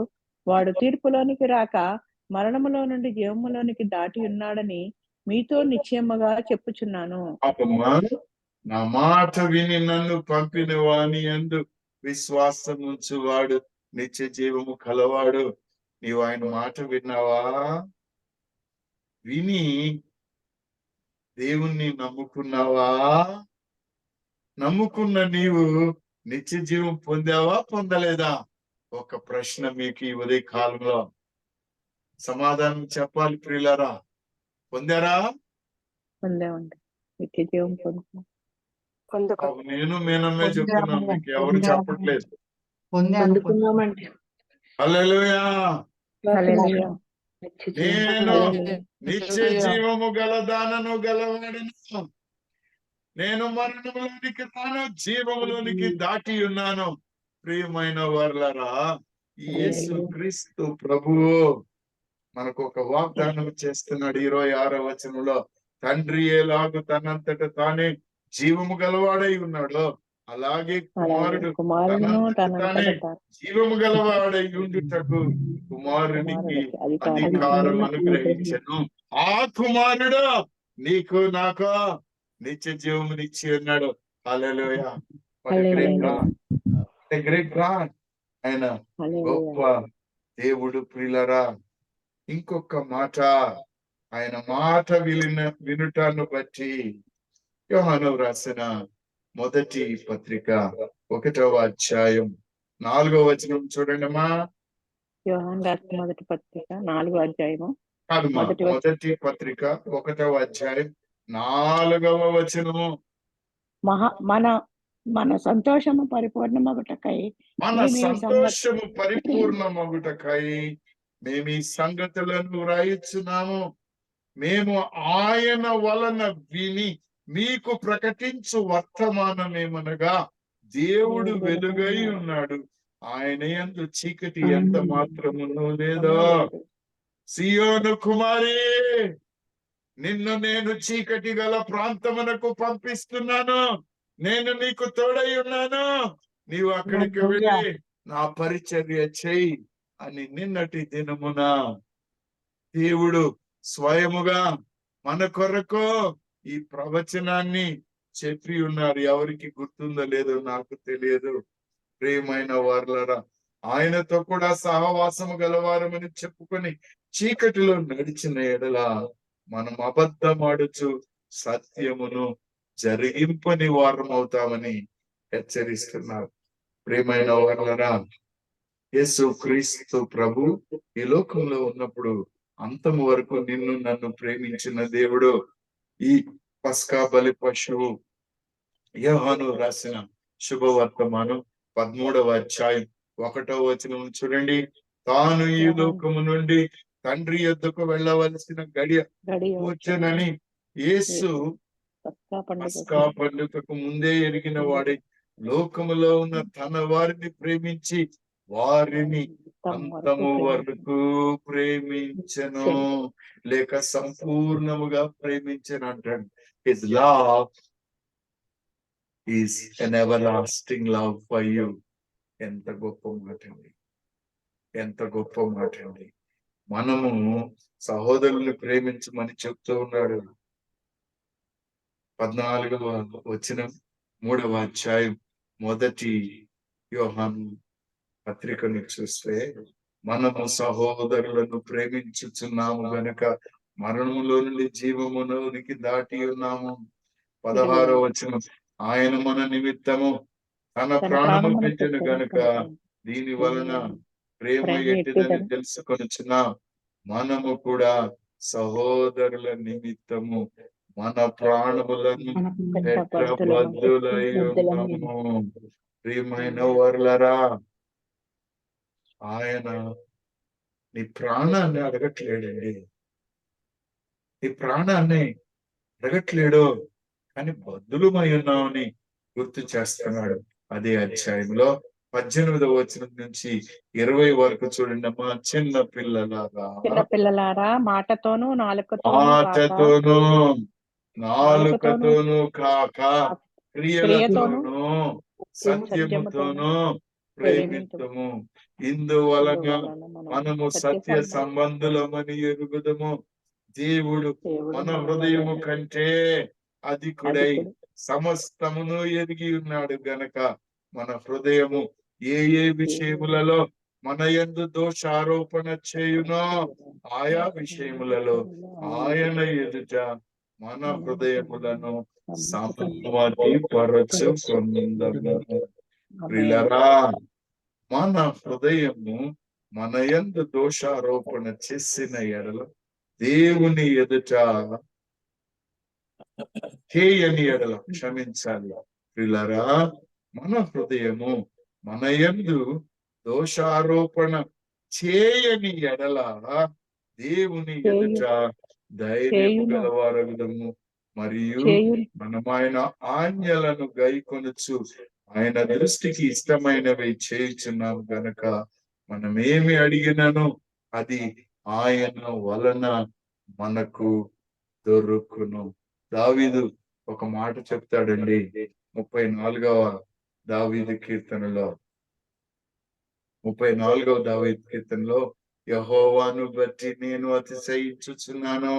వాడు తీర్పులోనికి రాక మరణములో నుండి జీవములోనికి దాటి ఉన్నాడని మీతో నిశ్చయముగా చెప్పుచున్నాను. నా మాట విని నన్ను పంపిన వాని యందు విశ్వాసముంచువాడు నిత్య జీవము కలవాడు. నీవు ఆయన మాట విన్నావా? విని దేవుణ్ణి నమ్ముకున్నావా? నమ్ముకున్న నీవు నిత్య జీవం పొందావా, పొందలేదా? ఒక ప్రశ్న మీకు ఈ ఉదయ కాలంలో సమాధానం చెప్పాలి ప్రియులారా. పొందారా? పొందామండి, నిత్య జీవం పొందాం. నేను మేనమ్మే చెప్తున్నాను, మీకు ఎవరు చెప్పట్లేదు. పొందుకున్నామండి. హల్లెలూయా. హల్లెలూయా. నేను నిత్య జీవము గల దానను గలవాడను. నేను మరణంలోనికి రాను, జీవములోనికి దాటి ఉన్నాను. ప్రియమైన వారలారా, ఈ యేసు క్రీస్తు ప్రభువు మనకు ఒక వాగ్దానం చేస్తున్నాడు. 26వ వచనంలో తండ్రి ఎలాగూ తనంతట తానే జీవము గలవాడై ఉన్నాడు, అలాగే కుమారుడు తానే జీవము గలవాడై ఉండుటకు కుమారునికి అధికారం అనుగ్రహించను. ఆ కుమారుడు నీకు నాకు నిత్య జీవమునిచ్చి ఉన్నాడు. హల్లెలూయా. Great God. ఆయన గొప్ప దేవుడు. ప్రియులారా, ఇంకొక మాట, ఆయన మాట వినుటాన్ని బట్టి యోహాను రాసిన మొదటి పత్రిక 1వ అధ్యాయం 4వ వచనం చూడండి అమ్మా. యోహాను రాసిన మొదటి పత్రిక 4వ అధ్యాయము కాదమ్మా, మొదటి పత్రిక 1వ అధ్యాయం 4వ వచనము. మన సంతోషము పరిపూర్ణమగుటకై మేము ఈ సంగతులను వ్రాయుచున్నాము. మేము ఆయన వలన విని మీకు ప్రకటించు వర్తమానమేమనగా దేవుడు వెలుగై ఉన్నాడు, ఆయన యందు చీకటి ఎంత మాత్రమును లేదో. సియోను కుమారి, నిన్ను నేను చీకటి గల ప్రాంతమునకు పంపిస్తున్నాను. నేను నీకు తోడై ఉన్నాను. నీవు అక్కడికి వెళ్ళి నా పరిచర్య చేయి అని నిన్నటి దినమున దేవుడు స్వయముగా మన కొరకు ఈ ప్రవచనాన్ని చెప్పి ఉన్నారు. ఎవరికి గుర్తుందో లేదో నాకు తెలియదు. ప్రియమైన వారలారా, ఆయనతో కూడా సహవాసము గలవారమని చెప్పుకొని చీకటిలో నడిచిన ఎడల మనం అబద్ధమాడుచు సత్యమును జరిగింపని వారం అవుతామని హెచ్చరిస్తున్నారు. ప్రియమైన వారలారా, యేసు క్రీస్తు ప్రభు ఈ లోకంలో ఉన్నప్పుడు అంతము వరకు నిన్ను నన్ను ప్రేమించిన దేవుడు. ఈ పస్కా బలి పశువు యోహాను రాసిన శుభవర్తమానం 13వ అధ్యాయం 1వ వచనం చూడండి. తాను ఈ లోకము నుండి తండ్రి యొద్దకు వెళ్ళవలసిన గడియ వచ్చనని యేసు పస్కా పండుగకు ముందే ఎరిగిన వాడే లోకములో ఉన్న తన వారిని ప్రేమించి వారిని అంతము వరకు ప్రేమించను, లేక సంపూర్ణముగా ప్రేమించను అంటాడు. His love is an everlasting love for you. ఎంత గొప్ప మాట అండి, ఎంత గొప్ప మాట అండి. మనము సహోదరుల్ని ప్రేమించమని చెప్తూ ఉన్నాడు. 14వ వచనం 3వ అధ్యాయం మొదటి యోహాను పత్రికను చూస్తే మనము సహోదరులను ప్రేమించుచున్నాము గనుక మరణములో నుండి జీవములోనికి దాటి ఉన్నాము. 16వ వచనం, ఆయన మన నిమిత్తము తన ప్రాణము పెట్టెను గనుక దీని వలన ప్రేమ ఎట్టిదని తెలుసుకొనుచున్నాం. మనము కూడా సహోదరుల నిమిత్తము మన ప్రాణములను పెట్టబద్దులై ఉన్నాము. ప్రియమైన వర్లరా, ఆయన నీ ప్రాణాన్ని అడగట్లేడండి. నీ ప్రాణాన్ని అడగట్లేడు, కానీ బద్దులమై ఉన్నామని గుర్తు చేస్తున్నాడు. అదే అధ్యాయంలో 18వ వచనం నుంచి 20 వరకు చూడండి అమ్మా. చిన్న పిల్లలారా మాటతోనూ నాలుకతోనూ కాక క్రియలతోనూ సత్యముతోనూ ప్రేమింతుము. ఇందువలన మనము సత్య సంబంధులమని ఎరుగుదము. దేవుడు మన హృదయము కంటే అధికుడై సమస్తమును ఎరిగి ఉన్నాడు గనక మన హృదయము ఏ విషయములలో మన యందు దోషారోపణ చేయునో ఆయా విషయములలో ఆయన ఎదుట మన హృదయములను సమ్మతిపరచుకొందుము. ప్రియులారా, మన హృదయము మన యందు దోషారోపణ చేసిన ఎడల దేవుని ఎదుట చేయని ఎడల క్షమించాలి. ప్రియులారా, మన హృదయము మన యందు దోషారోపణ చేయని ఎడల దేవుని ఎదుట ధైర్యం గలవారగుదము. మరియు మనం ఆయన ఆజ్ఞలను గైకొనుచు ఆయన దృష్టికి ఇష్టమైనవి చేయుచున్నాం గనక మనం ఏమి అడిగినను అది ఆయన వలన మనకు దొరుకును. దావీదు ఒక మాట చెప్తాడండి 34వ దావీదు కీర్తనలో. 34వ దావీదు కీర్తనలో, యెహోవాను బట్టి నేను అతిశయించుచున్నాను,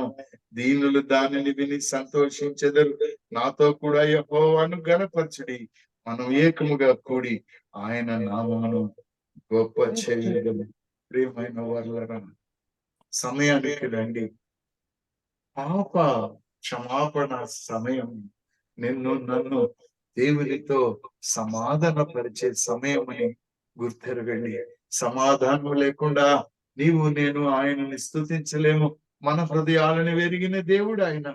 దీనులు దానిని విని సంతోషించెదరు. నాతో కూడా యెహోవాను గణపరచుడి, మనం ఏకముగా కూడి ఆయన నామమును గొప్ప చేయడం. ప్రియమైన వాళ్ళరా, సమయానికి రండి. పాప క్షమాపణ సమయం నిన్ను నన్ను దేవునితో సమాధాన పరిచే సమయం అని గుర్తెరగండి. సమాధానం లేకుండా నీవు నేను ఆయనని స్తుతించలేము. మన హృదయాలను వెరిగిన దేవుడు ఆయన.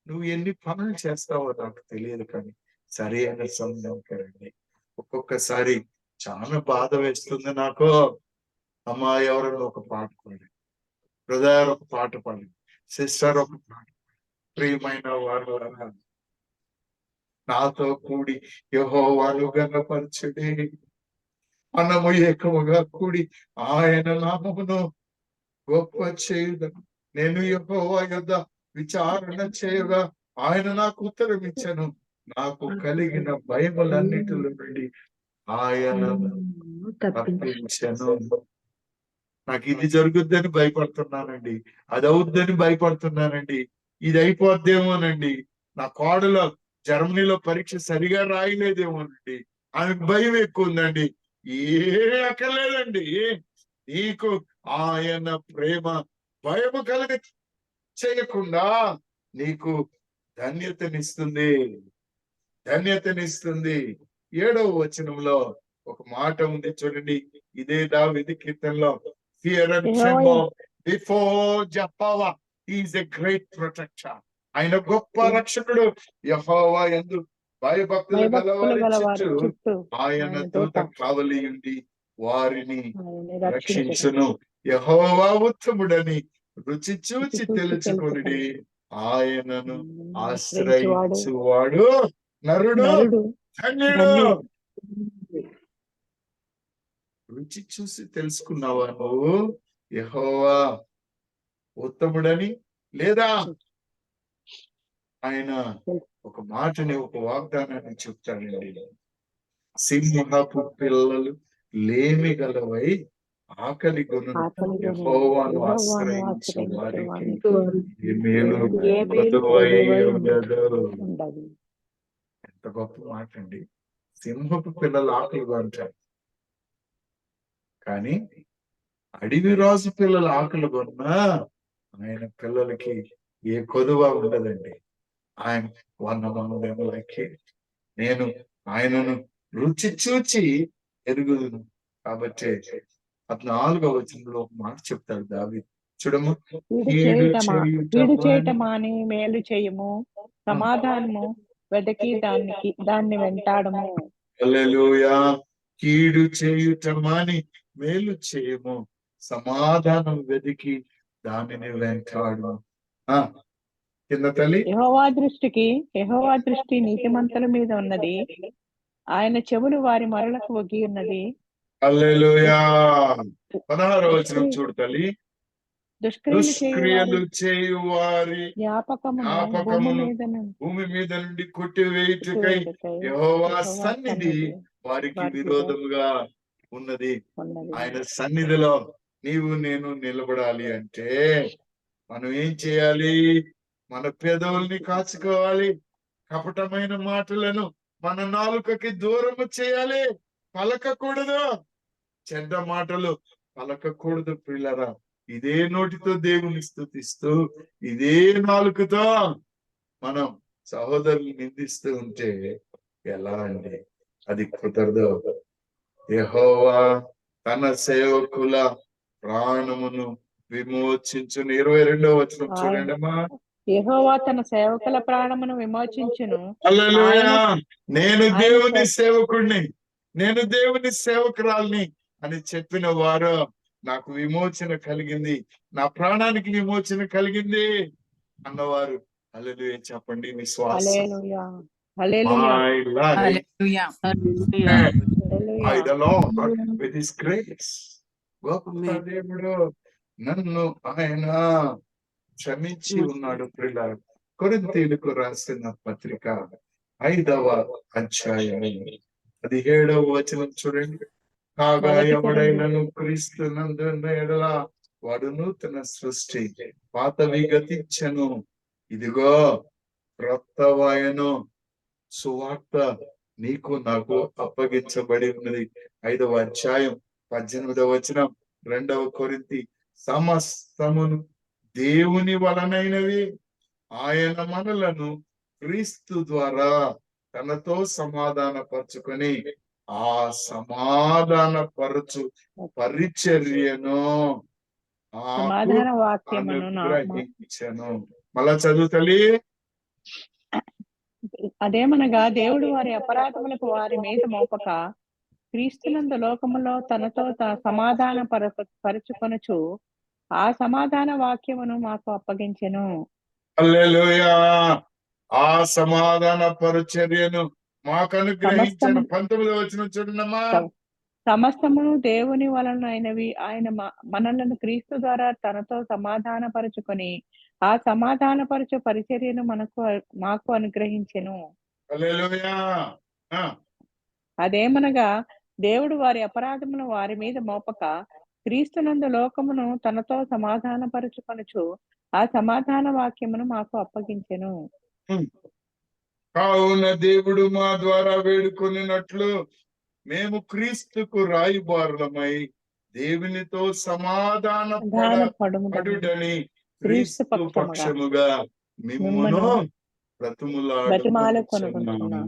నువ్వు ఎన్ని పనులు చేస్తావో నాకు తెలియదు, కానీ సరైన సమయానికి రండి. ఒక్కొక్కసారి చాలా బాధ వేస్తుంది నాకు. అమ్మా, ఎవరైనా ఒక పాట పాడి, బ్రదర్ ఒక పాట పాడి, సిస్టర్ ఒక పాట. ప్రియమైన వారు నాతో కూడి యెహోవాను గణపరచుడి, మనము ఏకముగా కూడి ఆయన నామమును గొప్ప చేయుదాం. నేను యెహోవా యొద్ద విచారణ చేయగా ఆయన నాకు ఉత్తరం ఇచ్చెను. నాకు కలిగిన భయములన్నిటిలో నుండి ఆయన తప్పించెను. నాకు ఇది జరుగుద్దని భయపడుతున్నానండి, అది అవుద్దని భయపడుతున్నానండి, ఇది అయిపోద్దేమోనండి, నా కోడలో జర్మనీలో పరీక్ష సరిగా రాయలేదేమోనండి, ఆమెకు భయం ఎక్కువ ఉందండి. అక్కర్లేదండి. నీకు ఆయన ప్రేమ భయము కలగ చేయకుండా నీకు ధన్యతనిస్తుంది. 7వ వచనంలో ఒక మాట ఉంది చూడండి. ఇదే దావీదు కీర్తనలో, ఫియర్ అండ్ ట్రెంబల్ బిఫోర్ యెహోవా, he is a great protector. ఆయన గొప్ప రక్షకుడు. యెహోవా యందు భయభక్తులు గలవారి చుట్టూ ఆయన దూత కావలి ఉండి వారిని రక్షించును. యెహోవా ఉత్తముడని రుచి చూచి తెలుసుకొనుడి, ఆయనను ఆశ్రయించువాడు నరుడు ధన్యుడు. రుచి చూసి తెలుసుకున్నావా నువ్వు యెహోవా ఉత్తముడని? లేదా ఆయన ఒక మాటని, ఒక వాగ్దానాన్ని చెప్తాడండి. సింహపు పిల్లలు లేమి గలవై ఆకలి కొను యెహోవాను ఆశ్రయించు వారికి ఏ మేలు కొదువై ఉండదు. ఎంత గొప్ప మాట అండి. సింహపు పిల్లలు ఆకలిగా ఉంటారు, కానీ అడవి రాజు పిల్లలు ఆకలి కొన్నా ఆయన పిల్లలకి ఏ కొదువ ఉండదండి. ఆయన వందనములకి నేను ఆయనను రుచి చూచి ఎరుగుదును. కాబట్టి 14వ వచనంలో ఒక మాట చెప్తాడు దావీదు. చూడము, కీడు చేయటమా అని మేలు చేయము, సమాధానము వెదకి దాన్ని వెంటాడము. హల్లెలూయా. కీడు చేయుటమాని మేలు చేయము, సమాధానం వెదికి దానిని వెంటాడు. కింద తల్లి, యెహోవా దృష్టి నీతిమంతుల మీద ఉన్నది, ఆయన చెవులు వారి మరలకు ఒగ్గి ఉన్నది. హల్లెలూయా. 16వ వచనం చూడు తల్లి. దుష్క్రియలు చేయు వారి జ్ఞాపకమును భూమి మీద నుండి కొట్టివేయుటకై యెహోవా సన్నిధి వారికి విరోధముగా ఉన్నది. ఆయన సన్నిధిలో నీవు నేను నిలబడాలి అంటే మనం ఏం చేయాలి? మన పెదవుల్ని కాచుకోవాలి. కపటమైన మాటలను మన నాలుకకి దూరము చేయాలి. పలకకూడదు. చెడ్డ మాటలు పలకకూడదు ప్రియులారా. ఇదే నోటితో దేవుని స్తుతిస్తూ, ఇదే నాలుకతో మనం సహోదరుని నిందిస్తూ ఉంటే ఎలా అండి? అది కుదరదు. యెహోవా తన సేవకుల ప్రాణమును విమోచించును. 22వ వచనం చూడండి అమ్మా. యెహోవా తన సేవకుల ప్రాణమును విమోచించును. హల్లెలూయా. నేను దేవుని సేవకుడిని, నేను దేవుని సేవకురాల్ని అని చెప్పిన వారు నాకు విమోచన కలిగింది, నా ప్రాణానికి విమోచన కలిగింది అన్నవారు హల్లెలూయా చెప్పండి. విశ్వాసం. By the Lord with his grace. గొప్ప దేవుడు నన్ను ఆయన క్షమించి ఉన్నాడు. ప్రియులారా, కొరింథీయులకు రాసిన పత్రిక 5వ అధ్యాయం 17వ వచనం చూడండి. కాగా ఎవడైనను క్రీస్తునందున్న యెడల వాడు నూతన సృష్టి, పాతవి గతించెను, ఇదిగో క్రొత్తవాయను. సువార్త నీకు నాకు అప్పగించబడి ఉన్నది. 5వ అధ్యాయం 18వ వచనం. 2వ కొరింథీ, సమస్తమును దేవుని వలనైనవి, ఆయన మనలను క్రీస్తు ద్వారా తనతో సమాధాన పరుచుకొని ఆ సమాధాన పరచు పరిచర్యను అనుగ్రహించెను. మళ్ళా చదువుతలే. అదేమనగా దేవుడు వారి అపరాధములకు వారి మీద మోపక క్రీస్తునందు లోకములో తనతో సమాధాన పరచుకొనుచు ఆ సమాధాన వాక్యమును మాకు అప్పగించెను. హల్లెలూయా. ఆ సమాధాన పరిచర్యను మాకు అనుగ్రహించెను. 19వ వచనం చూడమ్మా. సమస్తమును దేవుని వలనైనవి, ఆయన మనలను క్రీస్తు ద్వారా తనతో సమాధాన పరుచుకొని ఆ సమాధాన పరచు పరిచర్యను మాకు అనుగ్రహించెను. హల్లెలూయా. అదేమనగా దేవుడు వారి అపరాధమును వారి మీద మోపక క్రీస్తునందు లోకమును తనతో సమాధాన పరుచుకొనుచు ఆ సమాధాన వాక్యమును మాకు అప్పగించెను. కావున దేవుడు మా ద్వారా వేడుకొనినట్లు మేము క్రీస్తుకు రాయబారులమై దేవునితో సమాధాన పడుడని క్రీస్తు పక్షముగా మిమ్మును బ్రతిమాలుకొనుచున్నాము.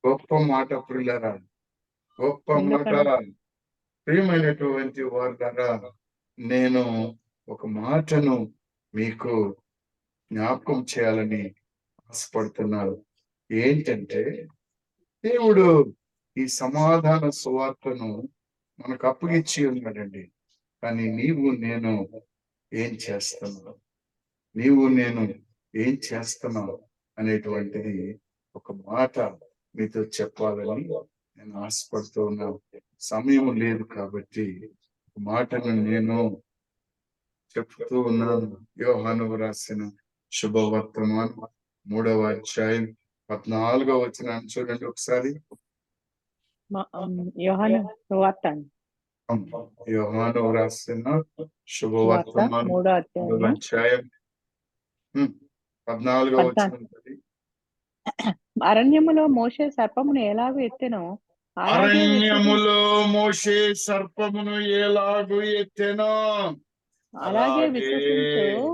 గొప్ప మాట ప్రియులారా, గొప్ప మాట. ప్రియమైనటువంటి వారులారా, నేను ఒక మాటను మీకు జ్ఞాపకం చేయాలని ఆశపడుతున్నారు. ఏంటంటే, దేవుడు ఈ సమాధాన సువార్తను మనకు అప్పగించి ఉన్నాడండి. కానీ నీవు నేను ఏం చేస్తున్నావు, నీవు నేను ఏం చేస్తున్నావు అనేటువంటిది ఒక మాట మీతో చెప్పాలని నేను ఆశపడుతూ ఉన్నాను. సమయం లేదు కాబట్టి మాటను నేను చెప్తూ ఉన్నాను. యోహాను రాసిన శుభవర్తమానం 3వ అధ్యాయం 14వ వచనాన్ని చూడండి ఒకసారి. యోహాను రాసిన శుభవర్తమానం 3వ అధ్యాయం 14వ వచనం. అరణ్యములో మోషే సర్పమును ఎలాగో ఎత్తెనో అలాగే అరణ్యములో మోషే సర్పమును ఎలాగు ఎత్తెనో అలాగే అలాగే విశ్వసించు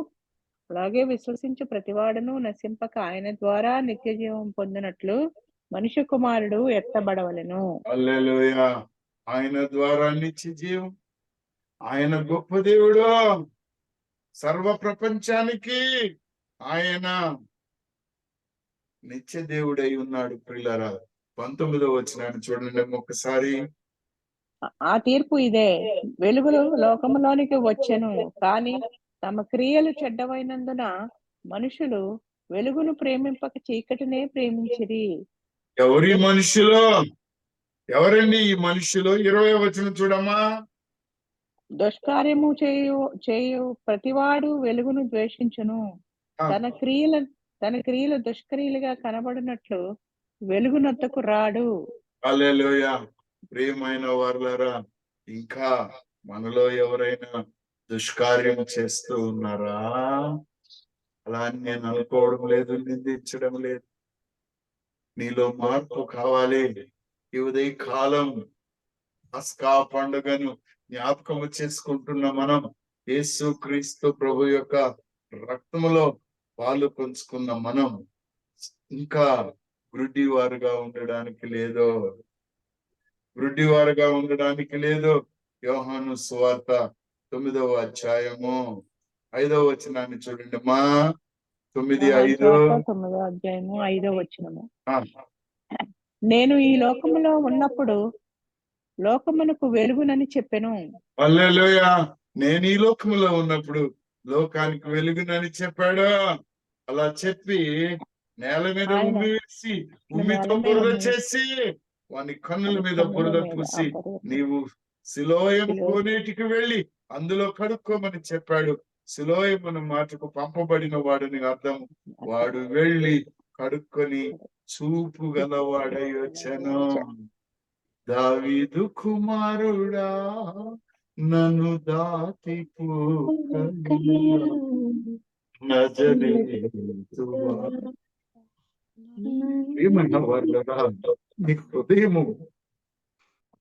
అలాగే విశ్వసించు ప్రతివాడును నశింపక ఆయన ద్వారా నిత్య జీవం పొందినట్లు మనుష్య కుమారుడు ఎత్తబడవలెను. హల్లెలూయా. ఆయన ద్వారా నిత్య జీవం. ఆయన గొప్ప దేవుడు. సర్వ ప్రపంచానికి ఆయన నిత్య దేవుడై ఉన్నాడు. ప్రియులారా 19వ వచనాన్ని చూడండి ఒక్కసారి. ఆ తీర్పు ఇదే, వెలుగులు లోకములోనికి వచ్చెను, కానీ తమ క్రియలు చెడ్డవైనందున మనుషులు వెలుగును ప్రేమింపక చీకటినే ప్రేమించిరి. ఎవరి మనుషులు? ఎవరండి ఈ మనుషులు? 20వ వచనం చూడమ్మా. దుష్కార్యము చేయు ప్రతివాడు వెలుగును ద్వేషించును, తన క్రియలు దుష్క్రియలుగా కనబడినట్లు వెలుగునొద్దకు రాడు. హల్లెలూయా. ప్రియమైన వారులారా, ఇంకా మనలో ఎవరైనా దుష్కార్యం చేస్తూ ఉన్నారా? అలా అని నేను అనుకోవడం లేదు, నిందించడం లేదు. నీలో మార్పు కావాలి. ఈ ఉదయ కాలం పస్కా పండుగను జ్ఞాపకము చేసుకుంటున్న మనం యేసు క్రీస్తు ప్రభు యొక్క రక్తములో పాలు పంచుకున్న మనం ఇంకా గుడ్డివారుగా ఉండడానికి లేదు. గుడ్డివారుగా ఉండడానికి లేదు. యోహాను సువార్త 9వ అధ్యాయము 5వ వచనాన్ని చూడండి మా. 9:5. 9వ అధ్యాయము 5వ వచనము. నేను ఈ లోకములో ఉన్నప్పుడు లోకమునకు వెలుగునని చెప్పెను. హల్లెలూయా. నేను ఈ లోకములో ఉన్నప్పుడు లోకానికి వెలుగునని చెప్పాడు. అలా చెప్పి నేల మీద ఉమ్మి వేసి ఉమ్మితో బురద చేసి వాని కన్నుల మీద బురద పూసి నీవు సిలోయము కోనేటికి వెళ్ళి అందులో కడుక్కోమని చెప్పాడు. సిలోయమును మాటకు పంపబడిన వాడిని అర్థం. వాడు వెళ్ళి కడుక్కొని చూపు గలవాడై వచ్చాను. దావీదు కుమారుడా నన్ను ఏమన్నా వాళ్ళరా, నీకు హృదయము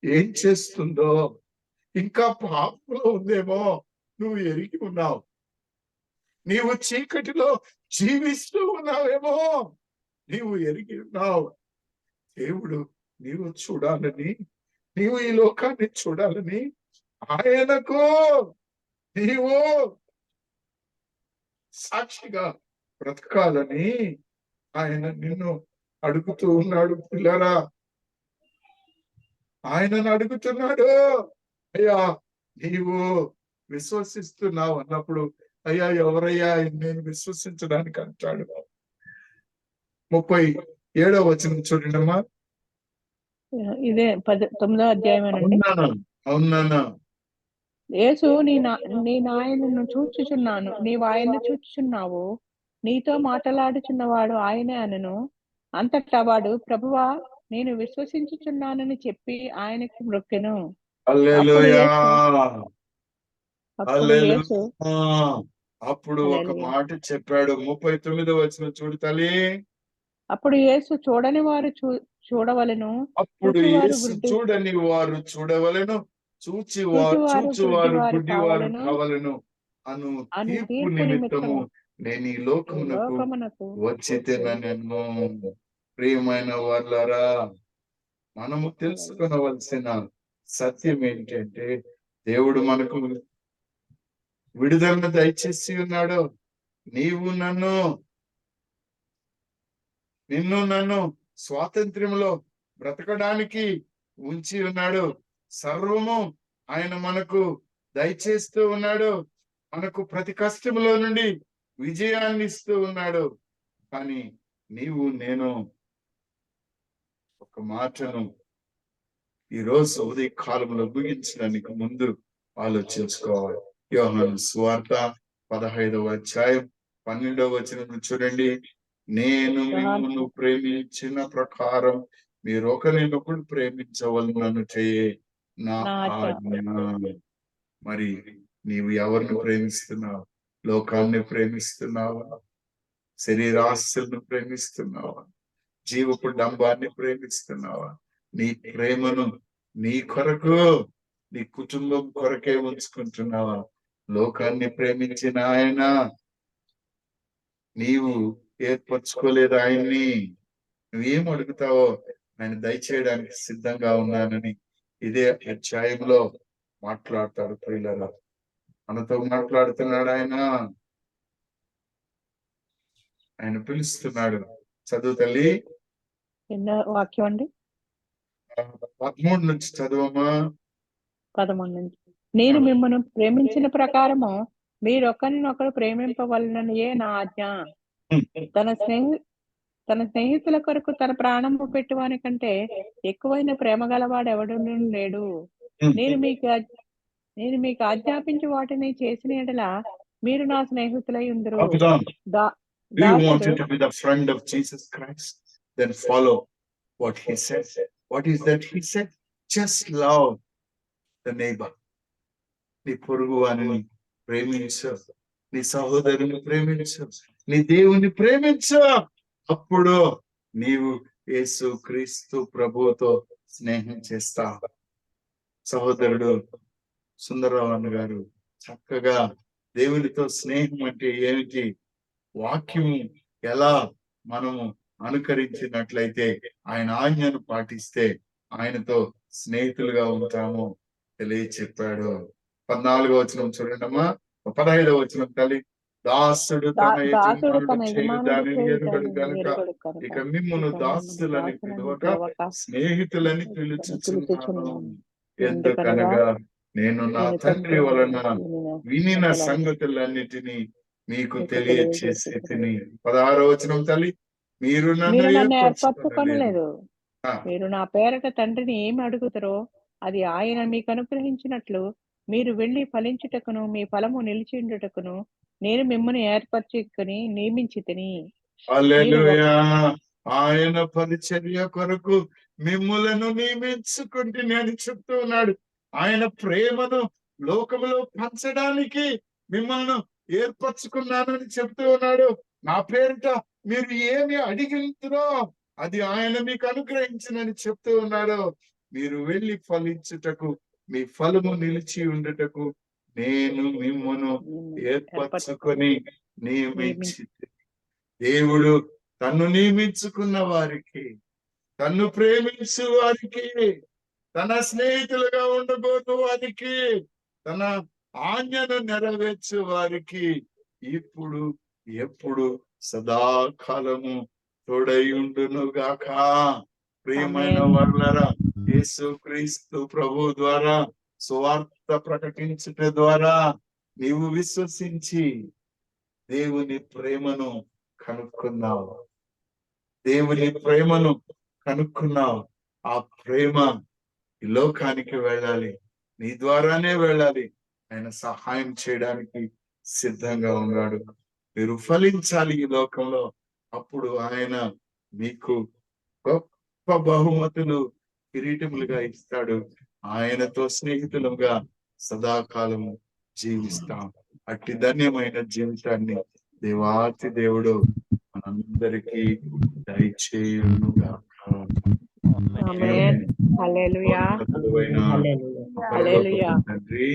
ఏం చేస్తుందో, ఇంకా పాపంలో ఉందేమో నువ్వు ఎరిగి ఉన్నావు. నీవు చీకటిలో జీవిస్తూ ఉన్నావేమో నీవు ఎరిగి ఉన్నావు. దేవుడు నీవు చూడాలని, నీవు ఈ లోకాన్ని చూడాలని, ఆయనకు నీవు సాక్షిగా బ్రతకాలని ఆయన నిన్ను అడుగుతూ ఉన్నాడు. పిల్లరా, ఆయనను అడుగుతున్నాడు. అయ్యా నీవు విశ్వసిస్తున్నావు అన్నప్పుడు, అయ్యా ఎవరయ్యా నేను విశ్వసించడానికి అంటాడు. 37వ వచనం చూడండమ్మా. ఇదే 9వ అధ్యాయమేనండి. అవునా? యేసు నీ నాయనను చూచుచున్నాను, నీవు ఆయన్ను చూచుచున్నావు, నీతో మాట్లాడుచున్నవాడు ఆయనే అనెను. అంతటా వాడు, ప్రభువా నేను విశ్వసించుచున్నానని చెప్పి ఆయనకు మొక్కెను. అప్పుడు ఒక మాట చెప్పాడు. 39వ వచనం చూడు తల్లి. అప్పుడు యేసు చూడని వారు చూడవలెను, అప్పుడు యేసు చూడని వారు చూడవలెను, చూచువారు గుడ్డివారు కావలెను అను తీర్పు నిమిత్తము నేను ఈ లోకమునకు వచ్చితేనెను. ప్రియమైన వాళ్ళారా, మనము తెలుసుకొనవలసిన సత్యం ఏంటంటే దేవుడు మనకు విడుదలను దయచేసి ఉన్నాడు. నిన్ను నన్ను స్వాతంత్ర్యంలో బ్రతకడానికి ఉంచి ఉన్నాడు. సర్వము ఆయన మనకు దయచేస్తూ ఉన్నాడు. మనకు ప్రతి కష్టంలో నుండి విజయాన్ని ఇస్తూ ఉన్నాడు. కానీ నేను ఒక మాటను ఈరోజు ఉదయ కాలంలో ముగించడానికి ముందు ఆలోచించుకోవాలి. యోహాను సువార్త 15వ అధ్యాయం 12వ వచనం చూడండి. నేను మిమ్మల్ని ప్రేమించిన ప్రకారం మీరు ఒకరినొకరు ప్రేమించవలనను నా ఆజ్ఞ. మరి నీవు ఎవరిని ప్రేమిస్తున్నావు? లోకాన్ని ప్రేమిస్తున్నావా? శరీరాస్తులను ప్రేమిస్తున్నావా? జీవపు డంబాన్ని ప్రేమిస్తున్నావా? నీ ప్రేమను నీ కొరకు, నీ కుటుంబం కొరకే ఉంచుకుంటున్నావా? లోకాన్ని ప్రేమించిన ఆయన నీవు ఏర్పరచుకోలేదు ఆయన్ని. నువ్వేం అడుగుతావో ఆయన దయచేయడానికి సిద్ధంగా ఉన్నానని ఇదే అధ్యాయంలో మాట్లాడతాడు. ప్రియులారా, మనతో మాట్లాడుతున్నాడు ఆయన. ఆయన పిలుస్తున్నాడు. చదువు తల్లి. ఎన్నో వాక్యం అండి? 13 నుంచి చదువమ్మా. 13 నుంచి. నేను మిమ్మల్ని ప్రేమించిన ప్రకారము మీరొకరినొకరు ప్రేమింపవలననియే నా ఆజ్ఞ. తన స్నేహితుల కొరకు తన ప్రాణము పెట్టువాని కంటే ఎక్కువైన ప్రేమ గలవాడు ఎవడునూ లేడు. నేను మీకు ఆజ్ఞాపించి వాటిని చేసిన యెడల మీరు నా స్నేహితులై ఉందురు. Do you want to be the friend of Jesus Christ? Then follow what he said. What is that he said? Just love the neighbor. నీ పొరుగువారిని ప్రేమించు, నీ సహోదరుని ప్రేమించు, నీ దేవుని ప్రేమించు. అప్పుడు నీవు యేసు క్రీస్తు ప్రభువుతో స్నేహం చేస్తావు. సహోదరుడు సుందరరావు గారు చక్కగా దేవునితో స్నేహం అంటే ఏమిటి, వాక్యము ఎలా మనము అనుకరించినట్లయితే, ఆయన ఆజ్ఞను పాటిస్తే ఆయనతో స్నేహితులుగా ఉంటాము తెలియచెప్పాడు. 14వ వచనం చూడండమ్మా. 15వ వచనం తల్లి. దాసుడు తన యజమానుడు చేయుదాని ఎరుగడు గనుక ఇక మిమ్మును దాసులని పిలువక స్నేహితులని పిలుచుచున్నాను. ఎందుకనగా నేను నా తండ్రి వలన వినిన సంగతులన్నిటినీ మీకు తెలియచేసి తిని. 16వ వచనం తల్లి. మీరు నన్ను ఏర్పరచుకొనలేదు. మీరు నా పేరట తండ్రిని ఏమి అడుగుతారో అది ఆయన మీకు అనుగ్రహించినట్లు మీరు వెళ్ళి ఫలించుటకును మీ ఫలము నిలిచిండుటకును నేను మిమ్మల్ని ఏర్పరచుకొని నియమించి తిని. హల్లెలూయా. ఆయన పరిచర్య కొరకు మిమ్ములను నియమించుకుంటుని అని చెప్తూ ఉన్నాడు. ఆయన ప్రేమను లోకములో పంచడానికి మిమ్మల్ని ఏర్పరచుకున్నానని చెప్తూ ఉన్నాడు. నా పేరిట మీరు ఏమి అడిగినో అది ఆయన మీకు అనుగ్రహించినని చెప్తూ ఉన్నాడు. మీరు వెళ్ళి ఫలించుటకు మీ ఫలము నిలిచి ఉండుటకు నేను మిమ్మును ఏర్పరచుకొని నియమించి. దేవుడు తన్ను నియమించుకున్న వారికి, తన్ను ప్రేమించు వారికి, తన స్నేహితులుగా ఉండబోతు వారికి, తన ఆజ్ఞను నెరవేర్చు వారికి ఇప్పుడు ఎప్పుడు సదాకాలము తోడై ఉండును గాక. ప్రియమైన వారులారా, యేసు క్రీస్తు ప్రభు ద్వారా సువార్త ప్రకటించుట ద్వారా నీవు విశ్వసించి దేవుని ప్రేమను కనుక్కున్నావు. దేవుని ప్రేమను కనుక్కున్నావు. ఆ ప్రేమ ఈ లోకానికి వెళ్ళాలి, నీ ద్వారానే వెళ్ళాలి. ఆయన సహాయం చేయడానికి సిద్ధంగా ఉన్నాడు. మీరు ఫలించాలి ఈ లోకంలో. అప్పుడు ఆయన మీకు గొప్ప బహుమతులు, కిరీటములుగా ఇస్తాడు. ఆయనతో స్నేహితులుగా సదాకాలము జీవిస్తాం. అట్టి ధన్యమైన జీవితాన్ని దేవాతి దేవుడు మనందరికీ దయచేయునుగా. ఆమేన్. హల్లెలూయా. తండ్రి